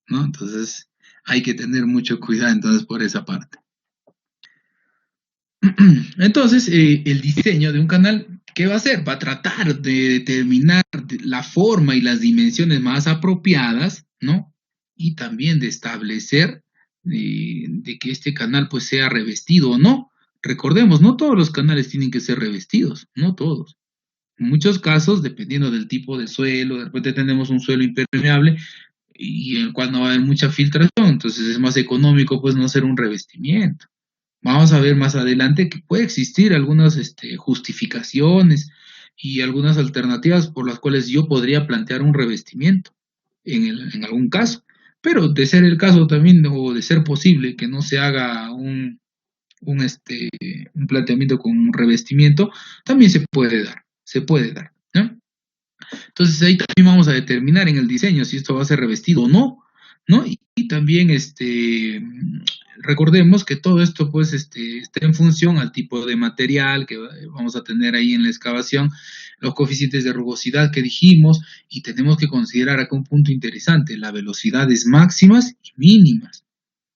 ¿no? Entonces hay que tener mucho cuidado entonces por esa parte. Entonces, el diseño de un canal, ¿qué va a hacer? Va a tratar de determinar la forma y las dimensiones más apropiadas, ¿no? Y también de establecer de que este canal pues sea revestido o no. Recordemos, no todos los canales tienen que ser revestidos, no todos. En muchos casos, dependiendo del tipo de suelo, de repente tenemos un suelo impermeable y en el cual no va a haber mucha filtración, entonces es más económico pues no hacer un revestimiento. Vamos a ver más adelante que puede existir algunas justificaciones y algunas alternativas por las cuales yo podría plantear un revestimiento en algún caso. Pero de ser el caso también, o de ser posible que no se haga un planteamiento con un revestimiento, también se puede dar, ¿no? Entonces ahí también vamos a determinar en el diseño si esto va a ser revestido o no, ¿no? Y también recordemos que todo esto pues está en función al tipo de material que vamos a tener ahí en la excavación, los coeficientes de rugosidad que dijimos, y tenemos que considerar acá un punto interesante, las velocidades máximas y mínimas.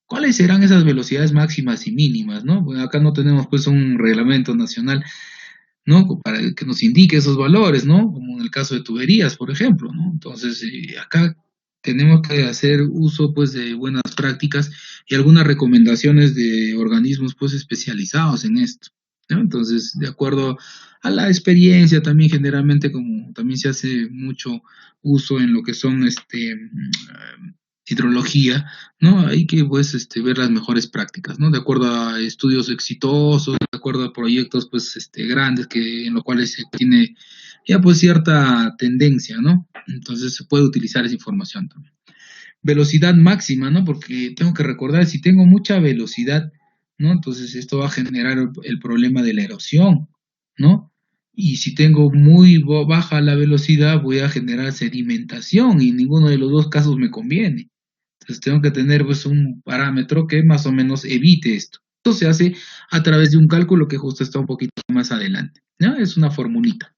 ¿Cuáles serán esas velocidades máximas y mínimas, no? Bueno, acá no tenemos pues un reglamento nacional ¿no? Para que nos indique esos valores, ¿no? Como en el caso de tuberías, por ejemplo, ¿no? Entonces, acá tenemos que hacer uso, pues, de buenas prácticas y algunas recomendaciones de organismos, pues, especializados en esto, ¿no? Entonces, de acuerdo a la experiencia, también generalmente, como también se hace mucho uso en lo que son, hidrología, ¿no? Hay que, pues, ver las mejores prácticas, ¿no? De acuerdo a estudios exitosos, de acuerdo a proyectos, pues, grandes que en los cuales se tiene ya, pues, cierta tendencia, ¿no? Entonces se puede utilizar esa información también. Velocidad máxima, ¿no? Porque tengo que recordar, si tengo mucha velocidad, ¿no? Entonces esto va a generar el problema de la erosión, ¿no? Y si tengo muy baja la velocidad, voy a generar sedimentación y ninguno de los dos casos me conviene. Entonces tengo que tener, pues, un parámetro que más o menos evite esto. Esto se hace a través de un cálculo que justo está un poquito más adelante, ¿no? Es una formulita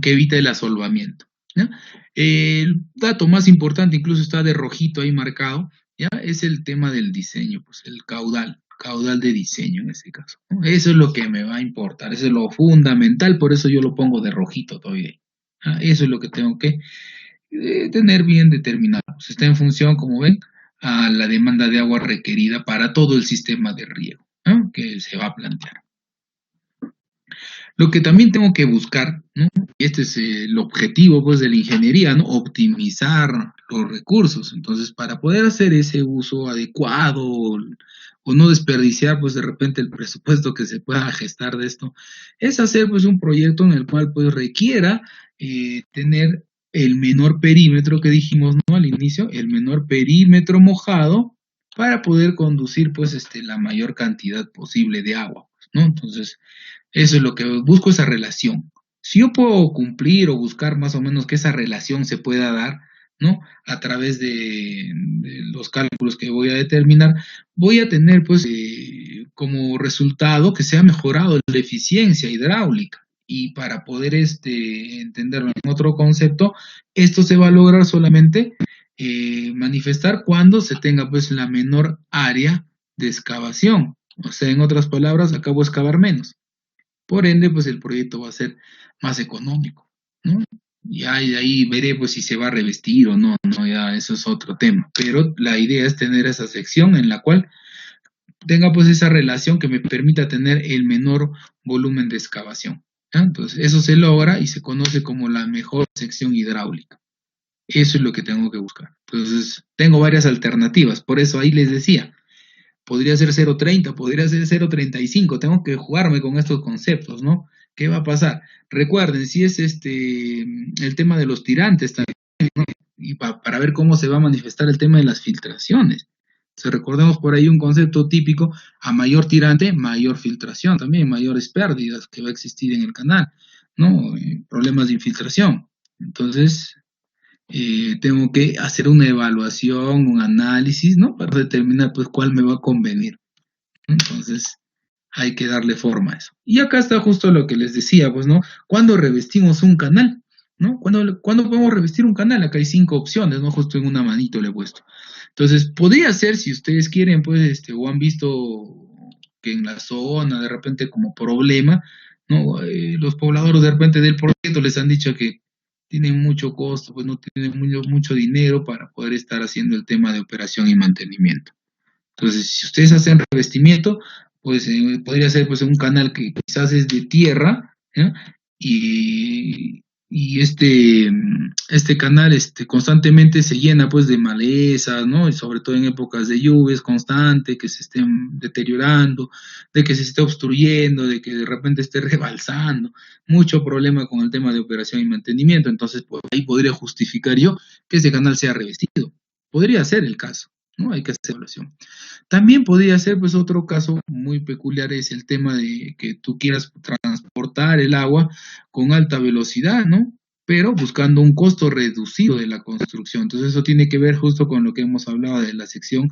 que evita el asolvamiento, ¿ya? El dato más importante, incluso está de rojito ahí marcado, ¿ya? Es el tema del diseño, pues el caudal de diseño en este caso, ¿no? Eso es lo que me va a importar, eso es lo fundamental, por eso yo lo pongo de rojito todavía. ¿Ya? Eso es lo que tengo que tener bien determinado. Pues está en función, como ven, a la demanda de agua requerida para todo el sistema de riego, ¿no? Que se va a plantear. Lo que también tengo que buscar, ¿no? Y este es el objetivo, pues, de la ingeniería, ¿no? Optimizar los recursos. Entonces, para poder hacer ese uso adecuado o no desperdiciar, pues, de repente el presupuesto que se pueda gestar de esto, es hacer, pues, un proyecto en el cual, pues, requiera tener el menor perímetro que dijimos, ¿no? Al inicio, el menor perímetro mojado para poder conducir, pues, la mayor cantidad posible de agua, ¿no? Entonces, eso es lo que busco, esa relación. Si yo puedo cumplir o buscar más o menos que esa relación se pueda dar, ¿no? A través de los cálculos que voy a determinar, voy a tener, pues, como resultado que se ha mejorado la eficiencia hidráulica. Y para poder entenderlo en otro concepto, esto se va a lograr solamente manifestar cuando se tenga, pues, la menor área de excavación. O sea, en otras palabras, acabo de excavar menos. Por ende, pues el proyecto va a ser más económico, ¿no? Ya de ahí veré, pues, si se va a revestir o no, no, ya eso es otro tema. Pero la idea es tener esa sección en la cual tenga, pues, esa relación que me permita tener el menor volumen de excavación, ¿ya? Entonces, eso se logra y se conoce como la mejor sección hidráulica. Eso es lo que tengo que buscar. Entonces, tengo varias alternativas. Por eso ahí les decía, podría ser 0,30, podría ser 0,35, tengo que jugarme con estos conceptos, ¿no? ¿Qué va a pasar? Recuerden, si es el tema de los tirantes también, ¿no? Y para ver cómo se va a manifestar el tema de las filtraciones. Si recordemos por ahí un concepto típico, a mayor tirante, mayor filtración, también mayores pérdidas que va a existir en el canal, ¿no? Problemas de infiltración. Entonces, tengo que hacer una evaluación, un análisis, ¿no? Para determinar, pues, cuál me va a convenir. Entonces, hay que darle forma a eso. Y acá está justo lo que les decía, pues, ¿no? ¿Cuándo revestimos un canal? ¿No? ¿Cuándo podemos revestir un canal? Acá hay 5 opciones, ¿no? Justo en una manito le he puesto. Entonces, podría ser, si ustedes quieren, pues, o han visto que en la zona, de repente, como problema, ¿no? Los pobladores de repente del proyecto les han dicho que tienen mucho costo, pues no tienen mucho dinero para poder estar haciendo el tema de operación y mantenimiento. Entonces, si ustedes hacen revestimiento, pues podría ser, pues, un canal que quizás es de tierra, ¿ya? Y este canal constantemente se llena, pues, de malezas, ¿no? Y sobre todo en épocas de lluvias constante, que se estén deteriorando, de que se esté obstruyendo, de que de repente esté rebalsando. Mucho problema con el tema de operación y mantenimiento. Entonces, pues, ahí podría justificar yo que ese canal sea revestido. Podría ser el caso, ¿no? Hay que hacer evaluación. También podría ser, pues, otro caso muy peculiar es el tema de que tú quieras transportar el agua con alta velocidad, ¿no? Pero buscando un costo reducido de la construcción. Entonces, eso tiene que ver justo con lo que hemos hablado de la sección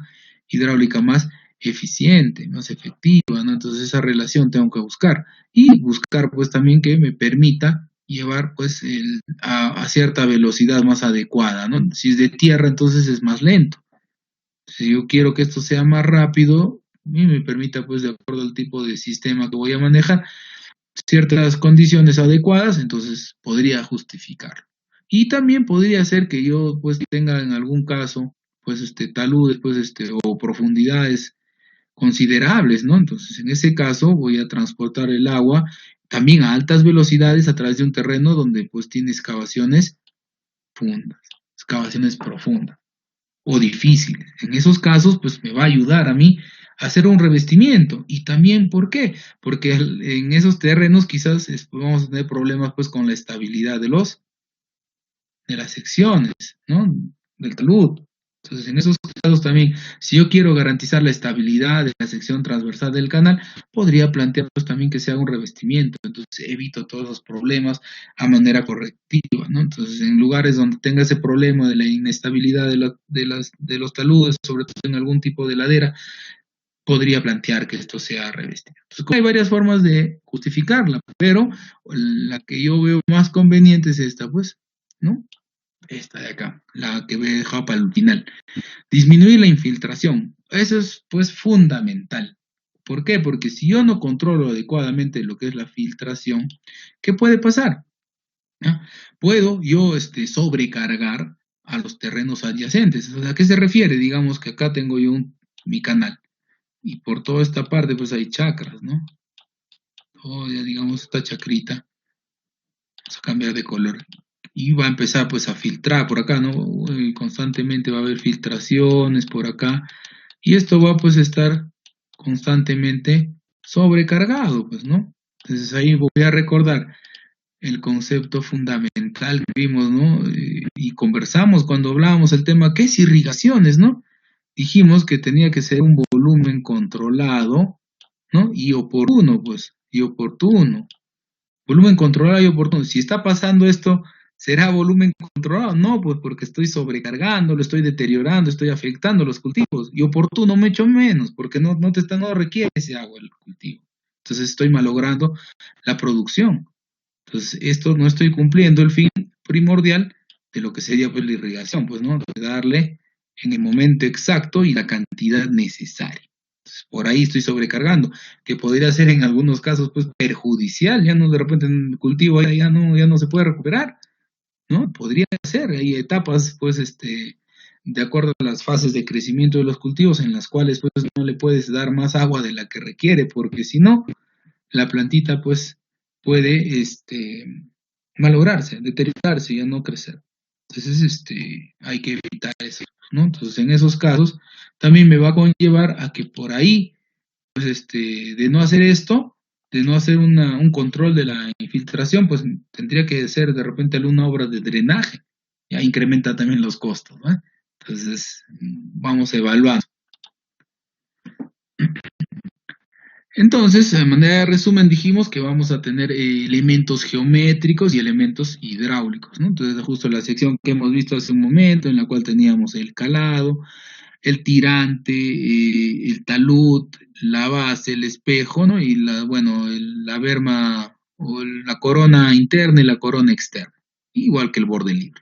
hidráulica más eficiente, más efectiva, ¿no? Entonces, esa relación tengo que buscar. Y buscar, pues, también que me permita llevar, pues, a cierta velocidad más adecuada, ¿no? Si es de tierra, entonces es más lento. Si yo quiero que esto sea más rápido y me permita, pues, de acuerdo al tipo de sistema que voy a manejar, ciertas condiciones adecuadas, entonces podría justificarlo. Y también podría ser que yo pues tenga en algún caso pues taludes pues o profundidades considerables, ¿no? Entonces en ese caso voy a transportar el agua también a altas velocidades a través de un terreno donde pues tiene excavaciones profundas o difíciles. En esos casos, pues me va a ayudar a mí a hacer un revestimiento. Y también, ¿por qué? Porque en esos terrenos quizás vamos a tener problemas pues con la estabilidad de las secciones, ¿no? Del talud. Entonces, en esos casos también, si yo quiero garantizar la estabilidad de la sección transversal del canal, podría plantear pues, también que se haga un revestimiento. Entonces, evito todos esos problemas a manera correctiva, ¿no? Entonces, en lugares donde tenga ese problema de la inestabilidad de los taludes, sobre todo en algún tipo de ladera, podría plantear que esto sea revestido. Entonces, hay varias formas de justificarla, pero la que yo veo más conveniente es esta, pues, ¿no? Esta de acá, la que me he dejado para el final. Disminuir la infiltración. Eso es pues fundamental. ¿Por qué? Porque si yo no controlo adecuadamente lo que es la filtración, ¿qué puede pasar? ¿Ah? Puedo yo sobrecargar a los terrenos adyacentes. ¿A qué se refiere? Digamos que acá tengo yo mi canal y por toda esta parte pues hay chacras, ¿no? Digamos esta chacrita, vamos a cambiar de color y va a empezar pues a filtrar por acá, ¿no? Y constantemente va a haber filtraciones por acá y esto va pues a estar constantemente sobrecargado, pues, ¿no? Entonces ahí voy a recordar el concepto fundamental que vimos, ¿no? Y conversamos cuando hablábamos el tema, ¿qué es irrigaciones, no? Dijimos que tenía que ser un volumen controlado, ¿no? Y oportuno, pues, y oportuno. Volumen controlado y oportuno. Si está pasando esto, ¿será volumen controlado? No, pues porque estoy sobrecargando, lo estoy deteriorando, estoy afectando los cultivos. Y oportuno me echo menos, porque no requiere ese agua el cultivo. Entonces estoy malogrando la producción. Entonces, esto no estoy cumpliendo el fin primordial de lo que sería pues la irrigación, pues, ¿no? De darle en el momento exacto y la cantidad necesaria. Por ahí estoy sobrecargando, que podría ser en algunos casos pues perjudicial, ya no de repente en el cultivo ya no se puede recuperar, ¿no? Podría ser, hay etapas pues de acuerdo a las fases de crecimiento de los cultivos en las cuales pues no le puedes dar más agua de la que requiere, porque si no, la plantita pues puede malograrse, deteriorarse, ya no crecer. Entonces, hay que evitar eso, ¿no? Entonces, en esos casos, también me va a conllevar a que por ahí de no hacer esto, de no hacer un control de la infiltración, pues tendría que ser de repente alguna obra de drenaje. Ya incrementa también los costos, ¿no? Entonces, vamos a evaluar. Entonces, de manera de resumen, dijimos que vamos a tener elementos geométricos y elementos hidráulicos, ¿no? Entonces, justo la sección que hemos visto hace un momento, en la cual teníamos el calado, el tirante, el talud, la base, el espejo, ¿no? Y la berma o la corona interna y la corona externa, igual que el borde libre.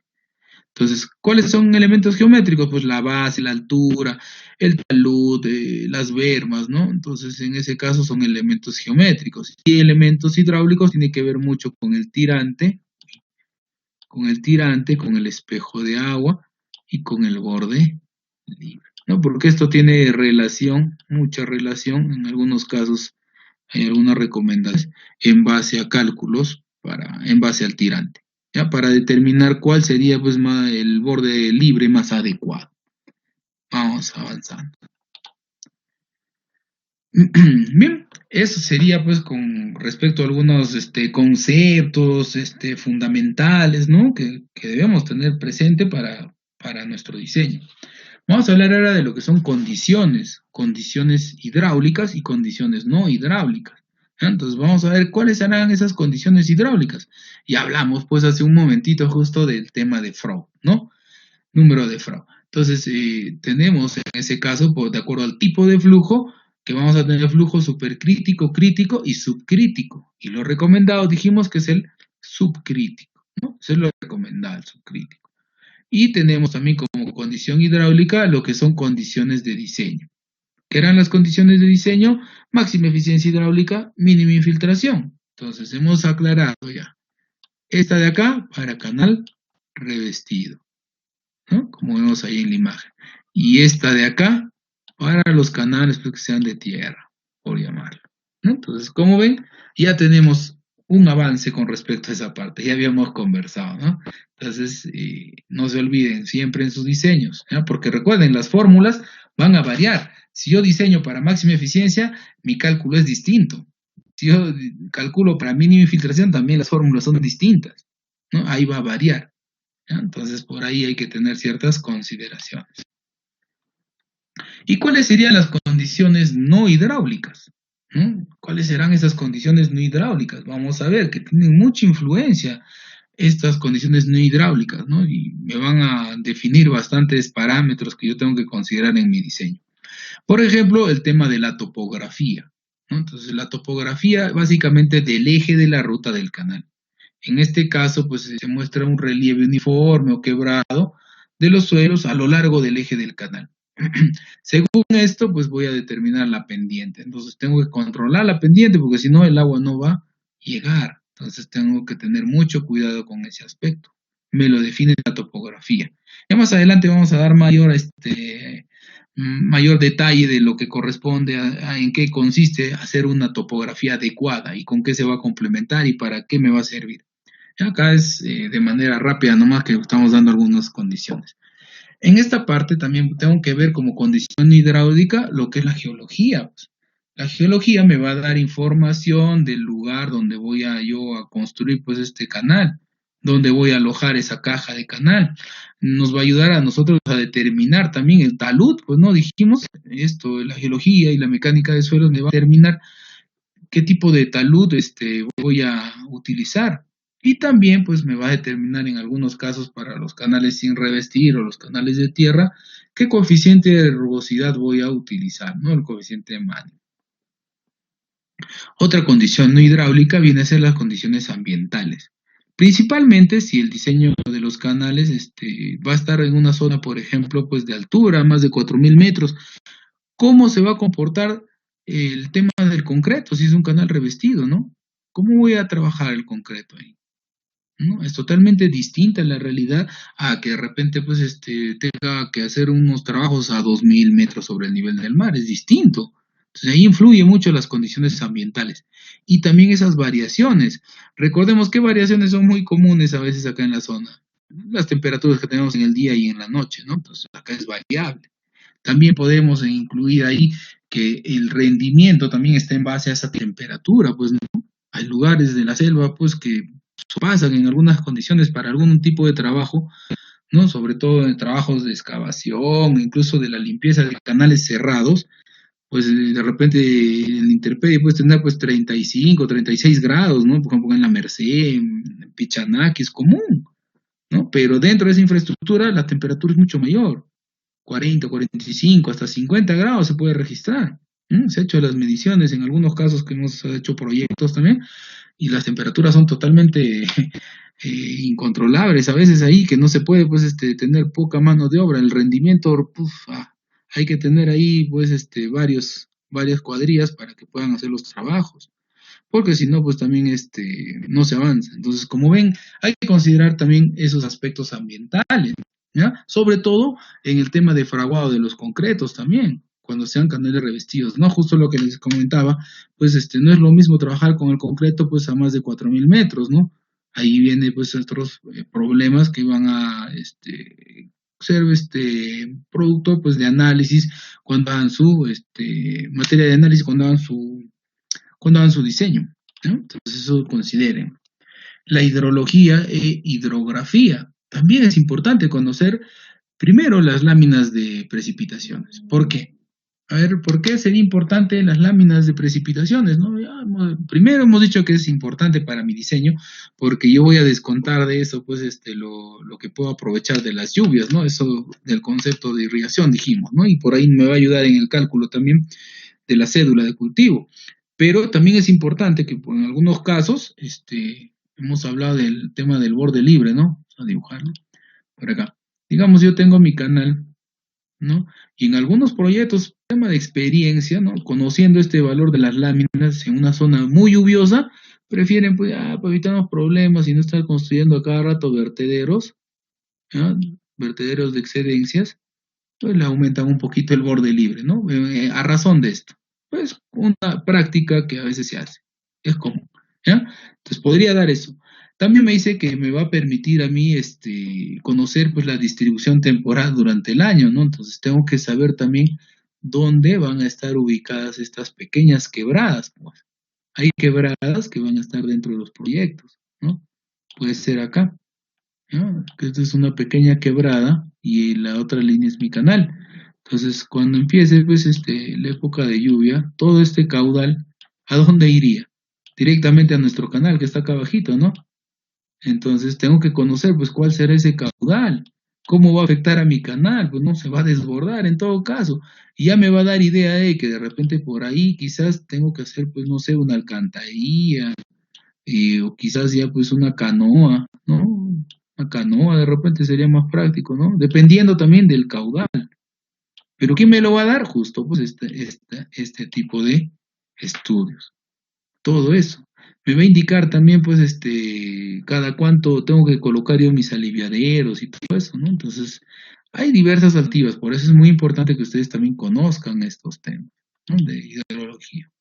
Entonces, ¿cuáles son elementos geométricos? Pues la base, la altura, el talud, las bermas, ¿no? Entonces, en ese caso son elementos geométricos. Y elementos hidráulicos tiene que ver mucho con el espejo de agua y con el borde libre, ¿no? Porque esto tiene relación, mucha relación, en algunos casos hay algunas recomendaciones en base a cálculos en base al tirante, ¿ya? Para determinar cuál sería pues el borde libre más adecuado. Vamos avanzando. Bien, eso sería pues con respecto a algunos conceptos fundamentales, ¿no? Que debemos tener presente para nuestro diseño. Vamos a hablar ahora de lo que son condiciones hidráulicas y condiciones no hidráulicas. Entonces vamos a ver cuáles serán esas condiciones hidráulicas. Y hablamos pues hace un momentito justo del tema de Froh, ¿no? Número de Froh. Entonces tenemos en ese caso, de acuerdo al tipo de flujo, que vamos a tener flujo supercrítico, crítico y subcrítico. Y lo recomendado dijimos que es el subcrítico, ¿no? Eso es lo recomendado, el subcrítico. Y tenemos también como condición hidráulica lo que son condiciones de diseño. ¿Qué eran las condiciones de diseño? Máxima eficiencia hidráulica, mínima infiltración. Entonces, hemos aclarado ya. Esta de acá para canal revestido, ¿no? Como vemos ahí en la imagen. Y esta de acá para los canales pues, que sean de tierra, por llamarlo, ¿no? Entonces, como ven, ya tenemos un avance con respecto a esa parte, ya habíamos conversado, ¿no? Entonces, no se olviden siempre en sus diseños, ¿ya? Porque recuerden, las fórmulas van a variar. Si yo diseño para máxima eficiencia, mi cálculo es distinto. Si yo calculo para mínima infiltración, también las fórmulas son distintas, ¿no? Ahí va a variar, ¿ya? Entonces, por ahí hay que tener ciertas consideraciones. ¿Y cuáles serían las condiciones no hidráulicas? ¿No? ¿Cuáles serán esas condiciones no hidráulicas? Vamos a ver que tienen mucha influencia estas condiciones no hidráulicas, ¿no? Y me van a definir bastantes parámetros que yo tengo que considerar en mi diseño. Por ejemplo, el tema de la topografía, ¿no? Entonces, la topografía básicamente del eje de la ruta del canal. En este caso, pues se muestra un relieve uniforme o quebrado de los suelos a lo largo del eje del canal. Según esto, pues voy a determinar la pendiente. Entonces tengo que controlar la pendiente porque si no el agua no va a llegar. Entonces tengo que tener mucho cuidado con ese aspecto. Me lo define la topografía. Ya más adelante vamos a dar mayor detalle de lo que corresponde a en qué consiste hacer una topografía adecuada y con qué se va a complementar y para qué me va a servir. Acá es de manera rápida, nomás que estamos dando algunas condiciones. En esta parte también tengo que ver como condición hidráulica lo que es la geología, pues. La geología me va a dar información del lugar donde voy a yo a construir pues este canal, donde voy a alojar esa caja de canal. Nos va a ayudar a nosotros a determinar también el talud, pues no dijimos esto, la geología y la mecánica de suelos me va a determinar qué tipo de talud voy a utilizar. Y también pues me va a determinar en algunos casos para los canales sin revestir o los canales de tierra, qué coeficiente de rugosidad voy a utilizar, ¿no? El coeficiente de Manning. Otra condición no hidráulica viene a ser las condiciones ambientales. Principalmente si el diseño de los canales va a estar en una zona, por ejemplo, pues de altura, más de 4.000 metros, ¿cómo se va a comportar el tema del concreto si es un canal revestido, ¿no? ¿Cómo voy a trabajar el concreto ahí? ¿No? Es totalmente distinta la realidad a que de repente pues tenga que hacer unos trabajos a 2.000 metros sobre el nivel del mar, es distinto. Entonces ahí influye mucho las condiciones ambientales y también esas variaciones. Recordemos que variaciones son muy comunes a veces acá en la zona. Las temperaturas que tenemos en el día y en la noche, ¿no? Entonces acá es variable. También podemos incluir ahí que el rendimiento también está en base a esa temperatura, pues ¿no? Hay lugares de la selva pues que pasan en algunas condiciones para algún tipo de trabajo, ¿no? Sobre todo en trabajos de excavación, incluso de la limpieza de canales cerrados, pues de repente en la intemperie puedes tener pues 35, 36 grados, ¿no? Por ejemplo en la Merced, en Pichanac, es común, ¿no? Pero dentro de esa infraestructura la temperatura es mucho mayor. 40, 45, hasta 50 grados se puede registrar. Se han hecho las mediciones en algunos casos que hemos hecho proyectos también y las temperaturas son totalmente incontrolables a veces ahí que no se puede pues tener poca mano de obra, el rendimiento hay que tener ahí pues varias cuadrillas para que puedan hacer los trabajos porque si no, pues también no se avanza. Entonces, como ven, hay que considerar también esos aspectos ambientales, ¿ya? Sobre todo en el tema de fraguado de los concretos también, cuando sean canales revestidos, ¿no? Justo lo que les comentaba, pues no es lo mismo trabajar con el concreto pues a más de 4.000 metros, ¿no? Ahí viene pues otros problemas que van a ser producto pues de análisis cuando hagan su materia de análisis cuando hagan su diseño, ¿no? Entonces eso consideren. La hidrología e hidrografía. También es importante conocer primero las láminas de precipitaciones. ¿Por qué? A ver, ¿por qué sería importante las láminas de precipitaciones? ¿No? Primero hemos dicho que es importante para mi diseño, porque yo voy a descontar de eso, pues, lo que puedo aprovechar de las lluvias, ¿no? Eso del concepto de irrigación, dijimos, ¿no? Y por ahí me va a ayudar en el cálculo también de la cédula de cultivo. Pero también es importante que en algunos casos, hemos hablado del tema del borde libre, ¿no? Vamos a dibujarlo por acá. Digamos, yo tengo mi canal, ¿no? Y en algunos proyectos, tema de experiencia, ¿no? Conociendo este valor de las láminas en una zona muy lluviosa, prefieren, pues, para evitarnos problemas y no estar construyendo a cada rato vertederos, ¿ya? Vertederos de excedencias, pues le aumentan un poquito el borde libre, ¿no? A razón de esto. Pues una práctica que a veces se hace, es común, ¿ya? Entonces podría dar eso. También me dice que me va a permitir a mí conocer pues la distribución temporal durante el año, ¿no? Entonces tengo que saber también dónde van a estar ubicadas estas pequeñas quebradas, pues. Hay quebradas que van a estar dentro de los proyectos, ¿no? Puede ser acá, ¿no? Que esta es una pequeña quebrada y la otra línea es mi canal. Entonces, cuando empiece pues la época de lluvia, todo este caudal, ¿a dónde iría? Directamente a nuestro canal que está acá abajito, ¿no? Entonces tengo que conocer pues cuál será ese caudal, cómo va a afectar a mi canal, pues no se va a desbordar en todo caso. Y ya me va a dar idea de que de repente por ahí quizás tengo que hacer pues no sé, una alcantarilla, o quizás ya pues una canoa, ¿no? Una canoa de repente sería más práctico, ¿no? Dependiendo también del caudal. Pero ¿quién me lo va a dar? Justo pues este tipo de estudios. Todo eso. Me va a indicar también pues cada cuánto tengo que colocar yo mis aliviaderos y todo eso, ¿no? Entonces, hay diversas alternativas, por eso es muy importante que ustedes también conozcan estos temas, ¿no? De hidrología.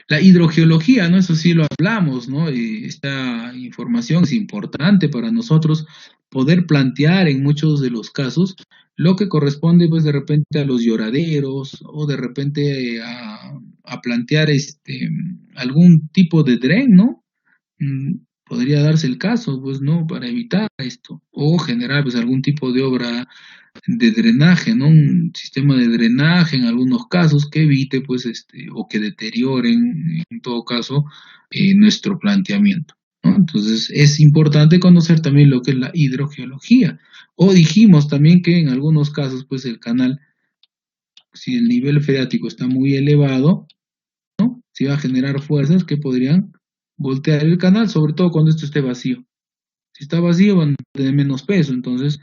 La hidrogeología, ¿no? Eso sí lo hablamos, ¿no? Esta información es importante para nosotros poder plantear en muchos de los casos lo que corresponde, pues, de repente a los lloraderos o de repente a plantear algún tipo de dren, ¿no? Podría darse el caso, pues, ¿no? Para evitar esto o generar, pues, algún tipo de obra de drenaje, ¿no? Un sistema de drenaje en algunos casos que evite, pues, o que deterioren, en todo caso, nuestro planteamiento, ¿no? Entonces, es importante conocer también lo que es la hidrogeología. O dijimos también que en algunos casos, pues, el canal, si el nivel freático está muy elevado, ¿no? Si va a generar fuerzas que podrían voltear el canal, sobre todo cuando esto esté vacío. Si está vacío, van a tener menos peso, entonces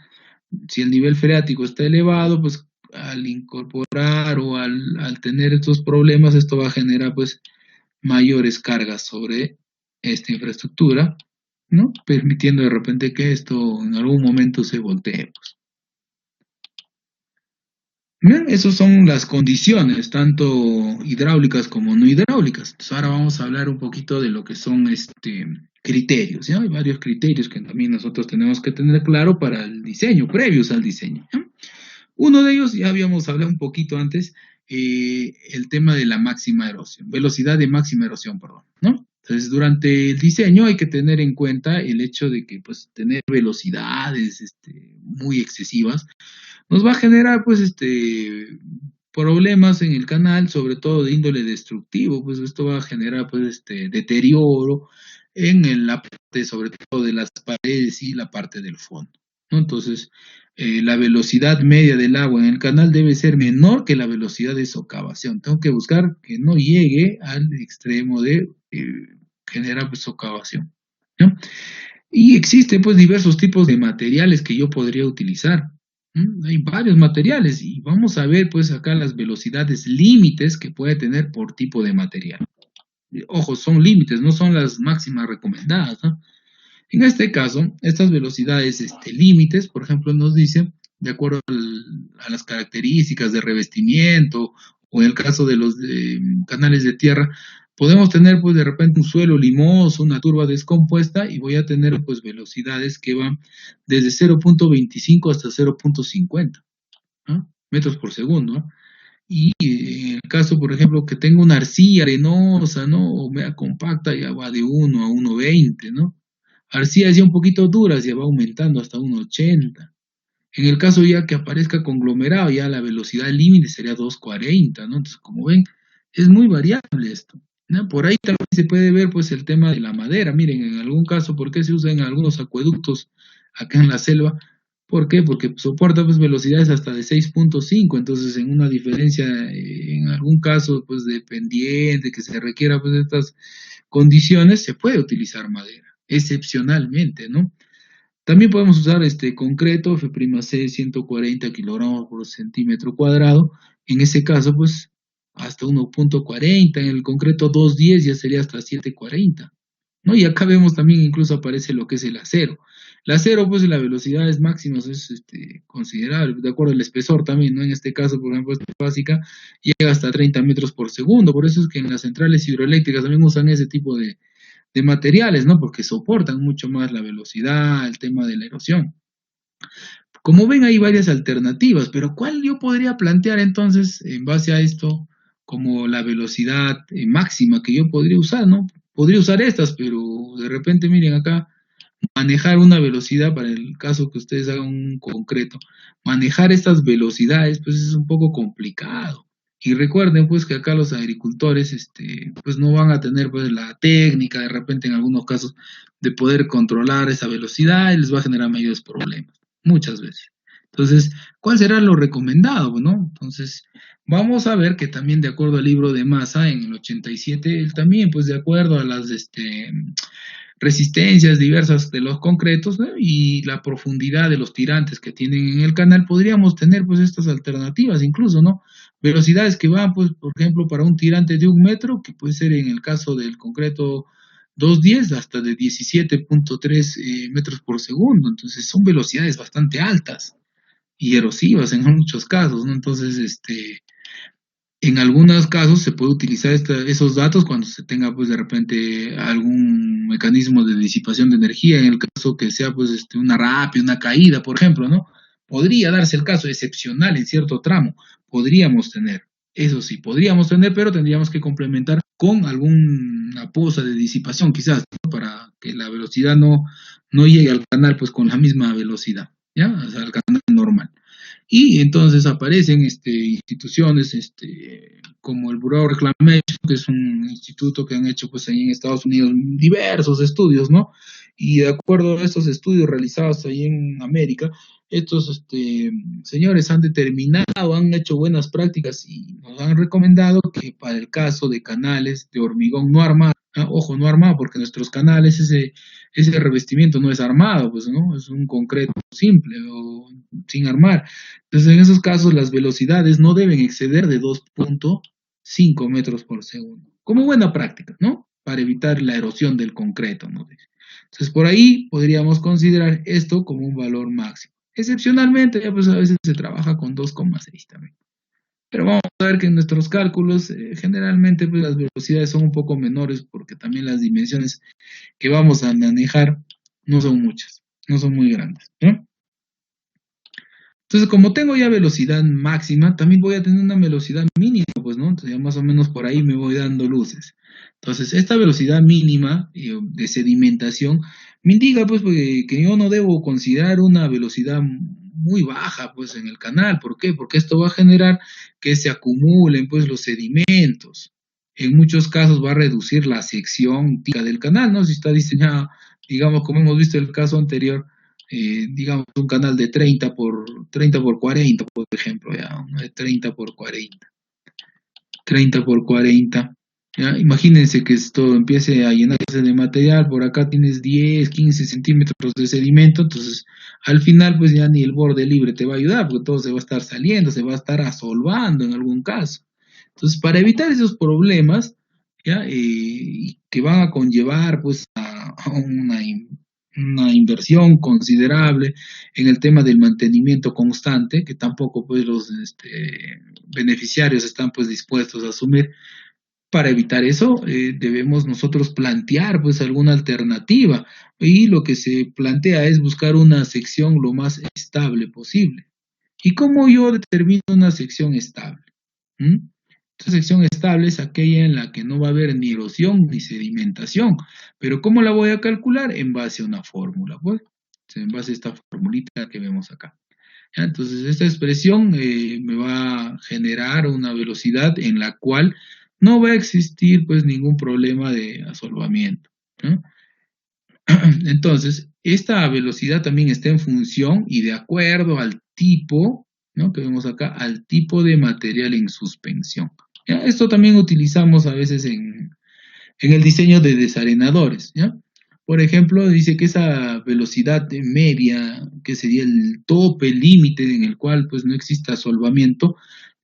si el nivel freático está elevado, pues al incorporar o al tener estos problemas, esto va a generar pues mayores cargas sobre esta infraestructura, ¿no? Permitiendo de repente que esto en algún momento se voltee, pues. Bien, esas son las condiciones, tanto hidráulicas como no hidráulicas. Entonces ahora vamos a hablar un poquito de lo que son criterios, ¿ya? Hay varios criterios que también nosotros tenemos que tener claro para el diseño, previos al diseño, ¿ya? Uno de ellos, ya habíamos hablado un poquito antes, el tema de la máxima erosión, velocidad de máxima erosión, perdón, ¿no? Entonces, durante el diseño hay que tener en cuenta el hecho de que, pues, tener velocidades muy excesivas nos va a generar, pues, problemas en el canal, sobre todo de índole destructivo, pues esto va a generar, pues, deterioro en la parte, sobre todo de las paredes y la parte del fondo, ¿no? Entonces, la velocidad media del agua en el canal debe ser menor que la velocidad de socavación. Tengo que buscar que no llegue al extremo de generar pues, socavación, ¿no? Y existen pues diversos tipos de materiales que yo podría utilizar. Hay varios materiales y vamos a ver pues acá las velocidades límites que puede tener por tipo de material. Ojo, son límites, no son las máximas recomendadas, ¿no? En este caso, estas velocidades límites, por ejemplo, nos dicen, de acuerdo a las características de revestimiento o en el caso de los canales de tierra, podemos tener pues de repente un suelo limoso, una turba descompuesta y voy a tener pues velocidades que van desde 0.25 hasta 0.50, ¿no? Metros por segundo, ¿no? Y en el caso, por ejemplo, que tengo una arcilla arenosa, ¿no? O mea compacta, ya va de 1 a 1.20, ¿no? Arcillas ya un poquito duras, ya va aumentando hasta 1.80. En el caso ya que aparezca conglomerado, ya la velocidad límite sería 2.40, ¿no? Entonces, como ven, es muy variable esto, ¿no? Por ahí también se puede ver pues el tema de la madera. Miren, en algún caso, ¿por qué se usa en algunos acueductos acá en la selva? ¿Por qué? Porque soporta pues velocidades hasta de 6.5, entonces en una diferencia, en algún caso pues de pendiente que se requiera pues de estas condiciones, se puede utilizar madera, excepcionalmente, ¿no? También podemos usar este concreto F'C 140 kilogramos por centímetro cuadrado. En ese caso, pues hasta 1.40, en el concreto 210 ya sería hasta 7.40, ¿no? Y acá vemos también incluso aparece lo que es el acero. El acero, pues la velocidad es máxima, es considerable, de acuerdo al espesor también, ¿no? En este caso, por ejemplo, esta básica llega hasta 30 metros por segundo, por eso es que en las centrales hidroeléctricas también usan ese tipo de materiales, ¿no? Porque soportan mucho más la velocidad, el tema de la erosión. Como ven, hay varias alternativas, pero ¿cuál yo podría plantear entonces en base a esto como la velocidad máxima que yo podría usar, ¿no? Podría usar estas, pero de repente, miren acá, manejar una velocidad, para el caso que ustedes hagan un concreto, manejar estas velocidades, pues es un poco complicado. Y recuerden, pues, que acá los agricultores, pues no van a tener, pues, la técnica, de repente, en algunos casos, de poder controlar esa velocidad y les va a generar mayores problemas, muchas veces. Entonces, ¿cuál será lo recomendado, no? Entonces, vamos a ver que también de acuerdo al libro de Massa en el 87, él también, pues, de acuerdo a las, resistencias diversas de los concretos, ¿no? Y la profundidad de los tirantes que tienen en el canal, podríamos tener pues estas alternativas incluso, ¿no? Velocidades que van, pues, por ejemplo, para un tirante de 1 metro, que puede ser en el caso del concreto 210 hasta de 17.3 metros por segundo. Entonces son velocidades bastante altas y erosivas en muchos casos, ¿no? Entonces, en algunos casos se puede utilizar esos datos cuando se tenga pues de repente algún mecanismo de disipación de energía, en el caso que sea pues una rápida, una caída, por ejemplo, ¿no? Podría darse el caso excepcional en cierto tramo, podríamos tener, eso sí, podríamos tener, pero tendríamos que complementar con alguna poza de disipación quizás, ¿no? Para que la velocidad no llegue al canal pues con la misma velocidad, ¿ya? O sea, al canal normal. Y entonces aparecen instituciones como el Bureau of Reclamation, que es un instituto que han hecho pues ahí en Estados Unidos diversos estudios, ¿no? Y de acuerdo a estos estudios realizados ahí en América, estos señores han determinado, han hecho buenas prácticas y nos han recomendado que para el caso de canales de hormigón no armado, ojo, no armado, porque nuestros canales, ese revestimiento no es armado, pues, ¿no? Es un concreto simple o sin armar. Entonces, en esos casos, las velocidades no deben exceder de 2.5 metros por segundo, como buena práctica, ¿no? Para evitar la erosión del concreto, ¿no? Entonces, por ahí podríamos considerar esto como un valor máximo. Excepcionalmente, pues a veces se trabaja con 2,6 también. Pero vamos a ver que en nuestros cálculos, generalmente pues, las velocidades son un poco menores porque también las dimensiones que vamos a manejar no son muchas, no son muy grandes, ¿no? Entonces, como tengo ya velocidad máxima, también voy a tener una velocidad mínima, pues, ¿no? Entonces, ya más o menos por ahí me voy dando luces. Entonces, esta velocidad mínima de sedimentación me indica, pues, que yo no debo considerar una velocidad muy baja, pues, en el canal. ¿Por qué? Porque esto va a generar que se acumulen, pues, los sedimentos. En muchos casos va a reducir la sección típica del canal, ¿no? Si está diseñado, digamos, como hemos visto en el caso anterior, digamos, un canal de 30 por 40, por ejemplo, ya, ¿no? De 30 por 40, ¿ya? Imagínense que esto empiece a llenarse de material, por acá tienes 10, 15 centímetros de sedimento, entonces al final pues ya ni el borde libre te va a ayudar, porque todo se va a estar saliendo, se va a estar asolvando en algún caso. Entonces, para evitar esos problemas, ¿ya? Que van a conllevar pues a una inversión considerable en el tema del mantenimiento constante, que tampoco pues los beneficiarios están pues dispuestos a asumir. Para evitar eso, debemos nosotros plantear pues alguna alternativa y lo que se plantea es buscar una sección lo más estable posible. ¿Y cómo yo determino una sección estable? ¿Mm? Esta sección estable es aquella en la que no va a haber ni erosión ni sedimentación. Pero ¿cómo la voy a calcular? En base a una fórmula, pues, en base a esta formulita que vemos acá. ¿Ya? Entonces, esta expresión me va a generar una velocidad en la cual no va a existir pues ningún problema de asolvamiento, ¿no? Entonces, esta velocidad también está en función y de acuerdo al tipo, ¿no? Que vemos acá, al tipo de material en suspensión. ¿Ya? Esto también utilizamos a veces en el diseño de desarenadores, ¿ya? Por ejemplo, dice que esa velocidad media, que sería el tope, el límite en el cual pues no exista solvamiento,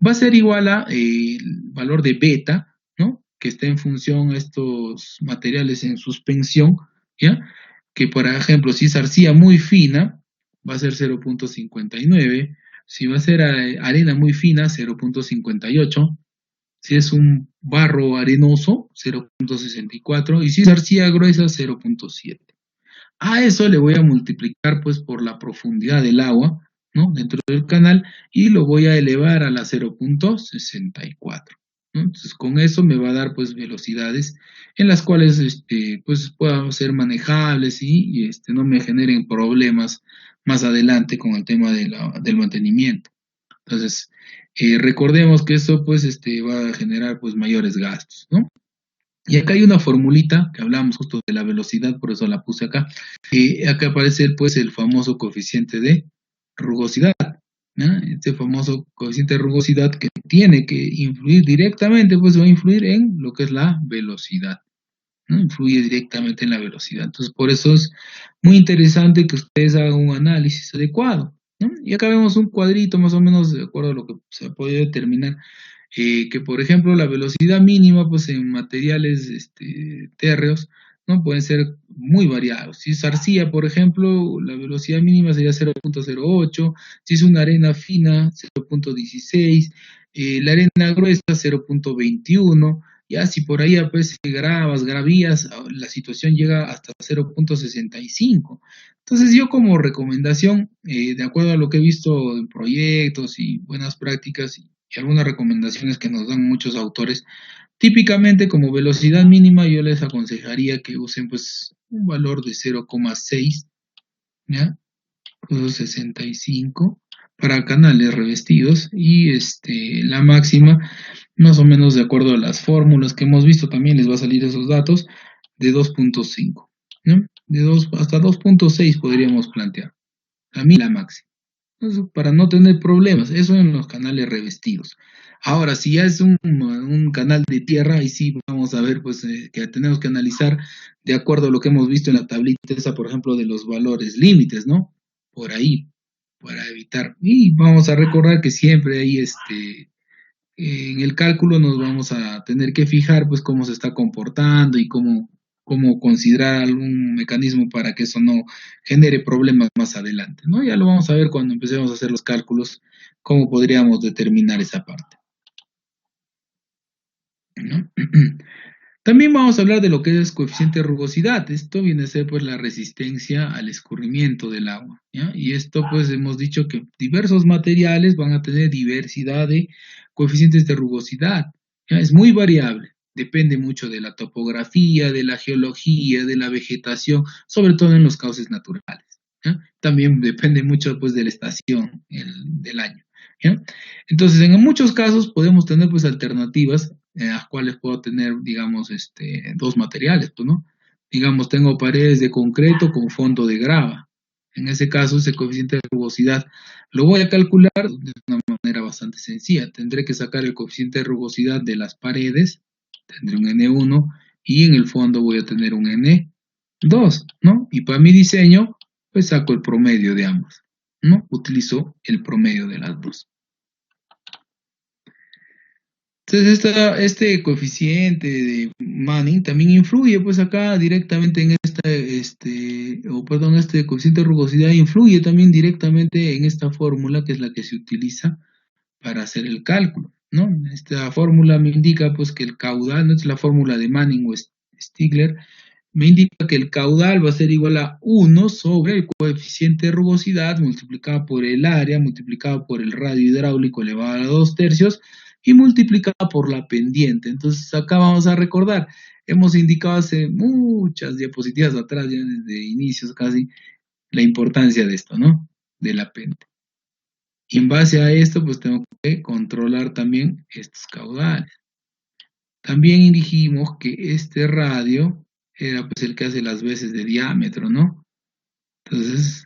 va a ser igual a el valor de beta, ¿no? Que está en función a estos materiales en suspensión, ¿ya? Que, por ejemplo, si es arcilla muy fina, va a ser 0.59. Si va a ser arena muy fina, 0.58. Si es un barro arenoso, 0.64. Y si es arcilla gruesa, 0.7. A eso le voy a multiplicar pues por la profundidad del agua, ¿no? Dentro del canal, y lo voy a elevar a la 0.64. ¿No? Entonces con eso me va a dar pues velocidades en las cuales pues puedan ser manejables y no me generen problemas más adelante con el tema del mantenimiento. Entonces, recordemos que eso pues va a generar pues mayores gastos, ¿no? Y acá hay una formulita que hablamos justo de la velocidad, por eso la puse acá. Acá aparece pues el famoso coeficiente de rugosidad, ¿no? Este famoso coeficiente de rugosidad que tiene que influir directamente, pues va a influir en lo que es la velocidad, ¿no? Influye directamente en la velocidad. Entonces, por eso es muy interesante que ustedes hagan un análisis adecuado, ¿no? Y acá vemos un cuadrito más o menos de acuerdo a lo que se ha podido determinar que por ejemplo la velocidad mínima pues en materiales térreos no pueden ser muy variados. Si es arcilla, por ejemplo, la velocidad mínima sería 0.08, si es una arena fina 0.16, la arena gruesa 0.21, ya si por ahí pues gravías, la situación llega hasta 0.65. Entonces yo como recomendación, de acuerdo a lo que he visto en proyectos y buenas prácticas y algunas recomendaciones que nos dan muchos autores, típicamente como velocidad mínima yo les aconsejaría que usen pues un valor de 0,6, ¿ya? 0,65 para canales revestidos y la máxima, más o menos de acuerdo a las fórmulas que hemos visto, también les va a salir esos datos de 2.5, ¿no? De 2 hasta 2.6 podríamos plantear. A mí la máxima. Eso para no tener problemas, eso en los canales revestidos. Ahora, si ya es un canal de tierra, ahí sí vamos a ver, pues, que tenemos que analizar de acuerdo a lo que hemos visto en la tablita esa, por ejemplo, de los valores límites, ¿no? Por ahí, para evitar. Y vamos a recordar que siempre hay en el cálculo nos vamos a tener que fijar pues cómo se está comportando y cómo considerar algún mecanismo para que eso no genere problemas más adelante, ¿no? Ya lo vamos a ver cuando empecemos a hacer los cálculos, cómo podríamos determinar esa parte, ¿no? También vamos a hablar de lo que es coeficiente de rugosidad. Esto viene a ser pues la resistencia al escurrimiento del agua, ¿ya? Y esto pues hemos dicho que diversos materiales van a tener diversidad de coeficientes de rugosidad, ¿ya? Es muy variable, depende mucho de la topografía, de la geología, de la vegetación, sobre todo en los cauces naturales, ¿ya? También depende mucho pues de la estación del año, ¿ya? Entonces, en muchos casos podemos tener pues alternativas en las cuales puedo tener, digamos, dos materiales, pues, ¿no? Digamos, tengo paredes de concreto con fondo de grava. En ese caso, ese coeficiente de rugosidad lo voy a calcular de una manera bastante sencilla. Tendré que sacar el coeficiente de rugosidad de las paredes, tendré un N1 y en el fondo voy a tener un N2, ¿no? Y para mi diseño, pues saco el promedio de ambos, ¿no? Utilizo el promedio de las dos. Entonces, este coeficiente de Manning también influye, pues acá directamente en este coeficiente de rugosidad influye también directamente en esta fórmula que es la que se utiliza para hacer el cálculo, ¿no? Esta fórmula me indica, pues, que el caudal, no es la fórmula de Manning o Stigler, me indica que el caudal va a ser igual a 1 sobre el coeficiente de rugosidad multiplicado por el área, multiplicado por el radio hidráulico elevado a 2/3 y multiplicado por la pendiente. Entonces acá vamos a recordar, hemos indicado hace muchas diapositivas atrás, ya desde inicios casi, la importancia de esto, ¿no? De la pendiente. Y en base a esto, pues tengo que controlar también estos caudales. También dijimos que este radio era pues el que hace las veces de diámetro, ¿no? Entonces,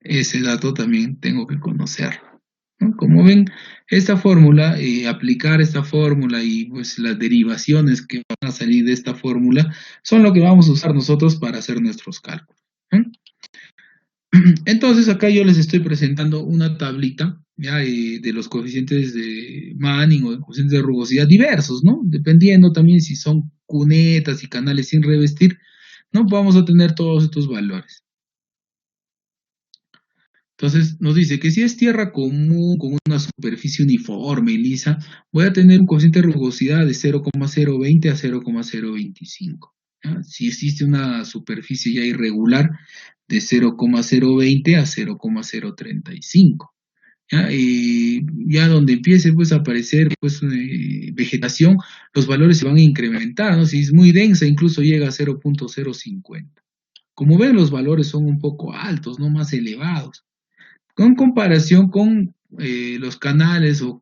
ese dato también tengo que conocerlo, ¿no? Como ven, esta fórmula, aplicar esta fórmula y pues las derivaciones que van a salir de esta fórmula son lo que vamos a usar nosotros para hacer nuestros cálculos, ¿no? Entonces, acá yo les estoy presentando una tablita, ya, de los coeficientes de Manning o de coeficientes de rugosidad diversos, ¿no? Dependiendo también si son cunetas y canales sin revestir, ¿no? Vamos a tener todos estos valores. Entonces nos dice que si es tierra común con una superficie uniforme y lisa, voy a tener un coeficiente de rugosidad de 0,020 a 0,025. ¿Ya? Si existe una superficie ya irregular, de 0,020 a 0,035. ¿Ya? Y ya donde empiece pues a aparecer pues vegetación, los valores se van a incrementar, ¿no? Si es muy densa, incluso llega a 0,050. Como ven, los valores son un poco altos, no más elevados con comparación con los canales o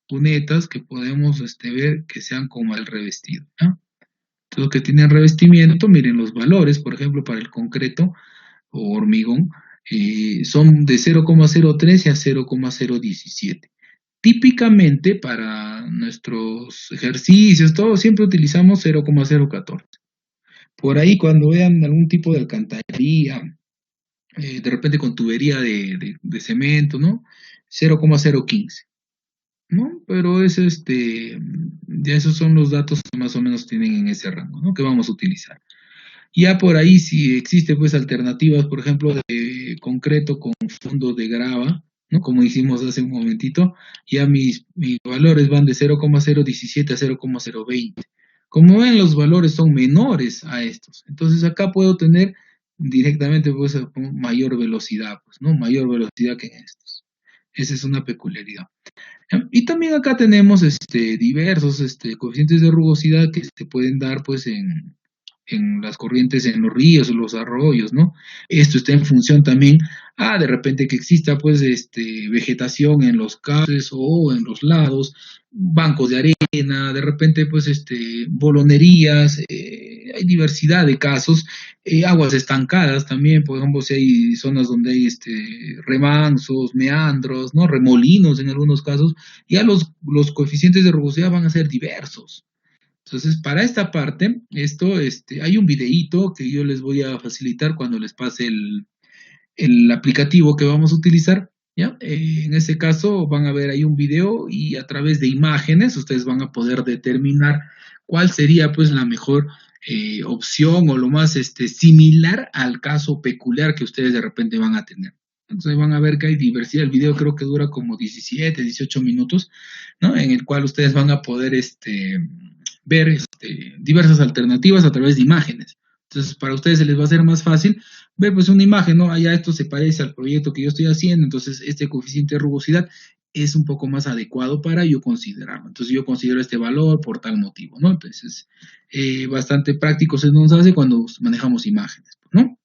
cunetas que podemos ver que sean como el revestido. ¿No? Los que tienen revestimiento, miren los valores, por ejemplo, para el concreto o hormigón, son de 0,013 a 0,017. Típicamente para nuestros ejercicios, todo siempre utilizamos 0,014. Por ahí cuando vean algún tipo de alcantarilla, de repente con tubería de cemento, ¿no? 0,015, ¿no? Pero es ya esos son los datos que más o menos tienen en ese rango, ¿no? Que vamos a utilizar. Ya por ahí si existe pues alternativas, por ejemplo, de concreto con fondo de grava, ¿no? Como hicimos hace un momentito, ya mis valores van de 0,017 a 0,020. Como ven, los valores son menores a estos. Entonces acá puedo tener directamente pues mayor velocidad, pues, ¿no? Mayor velocidad que en estos. Esa es una peculiaridad. ¿Ya? Y también acá tenemos diversos coeficientes de rugosidad que se pueden dar pues en las corrientes, en los ríos o los arroyos, ¿no? Esto está en función también de repente que exista pues vegetación en los cauces o en los lados, bancos de arena, de repente pues bolonerías, hay diversidad de casos, aguas estancadas también, por ejemplo, si hay zonas donde hay remansos, meandros, ¿no? Remolinos en algunos casos, ya los coeficientes de rugosidad van a ser diversos. Entonces, para esta parte, hay un videíto que yo les voy a facilitar cuando les pase el aplicativo que vamos a utilizar, ¿ya? En este caso van a ver ahí un video y a través de imágenes ustedes van a poder determinar cuál sería pues la mejor opción o lo más similar al caso peculiar que ustedes de repente van a tener. Entonces van a ver que hay diversidad. El video creo que dura como 17, 18 minutos, ¿no? En el cual ustedes van a poder ver diversas alternativas a través de imágenes. Entonces, para ustedes se les va a hacer más fácil ver pues una imagen, ¿no? Allá esto se parece al proyecto que yo estoy haciendo, entonces este coeficiente de rugosidad es un poco más adecuado para yo considerarlo. Entonces yo considero este valor por tal motivo, ¿no? Entonces, bastante práctico se nos hace cuando manejamos imágenes, ¿no?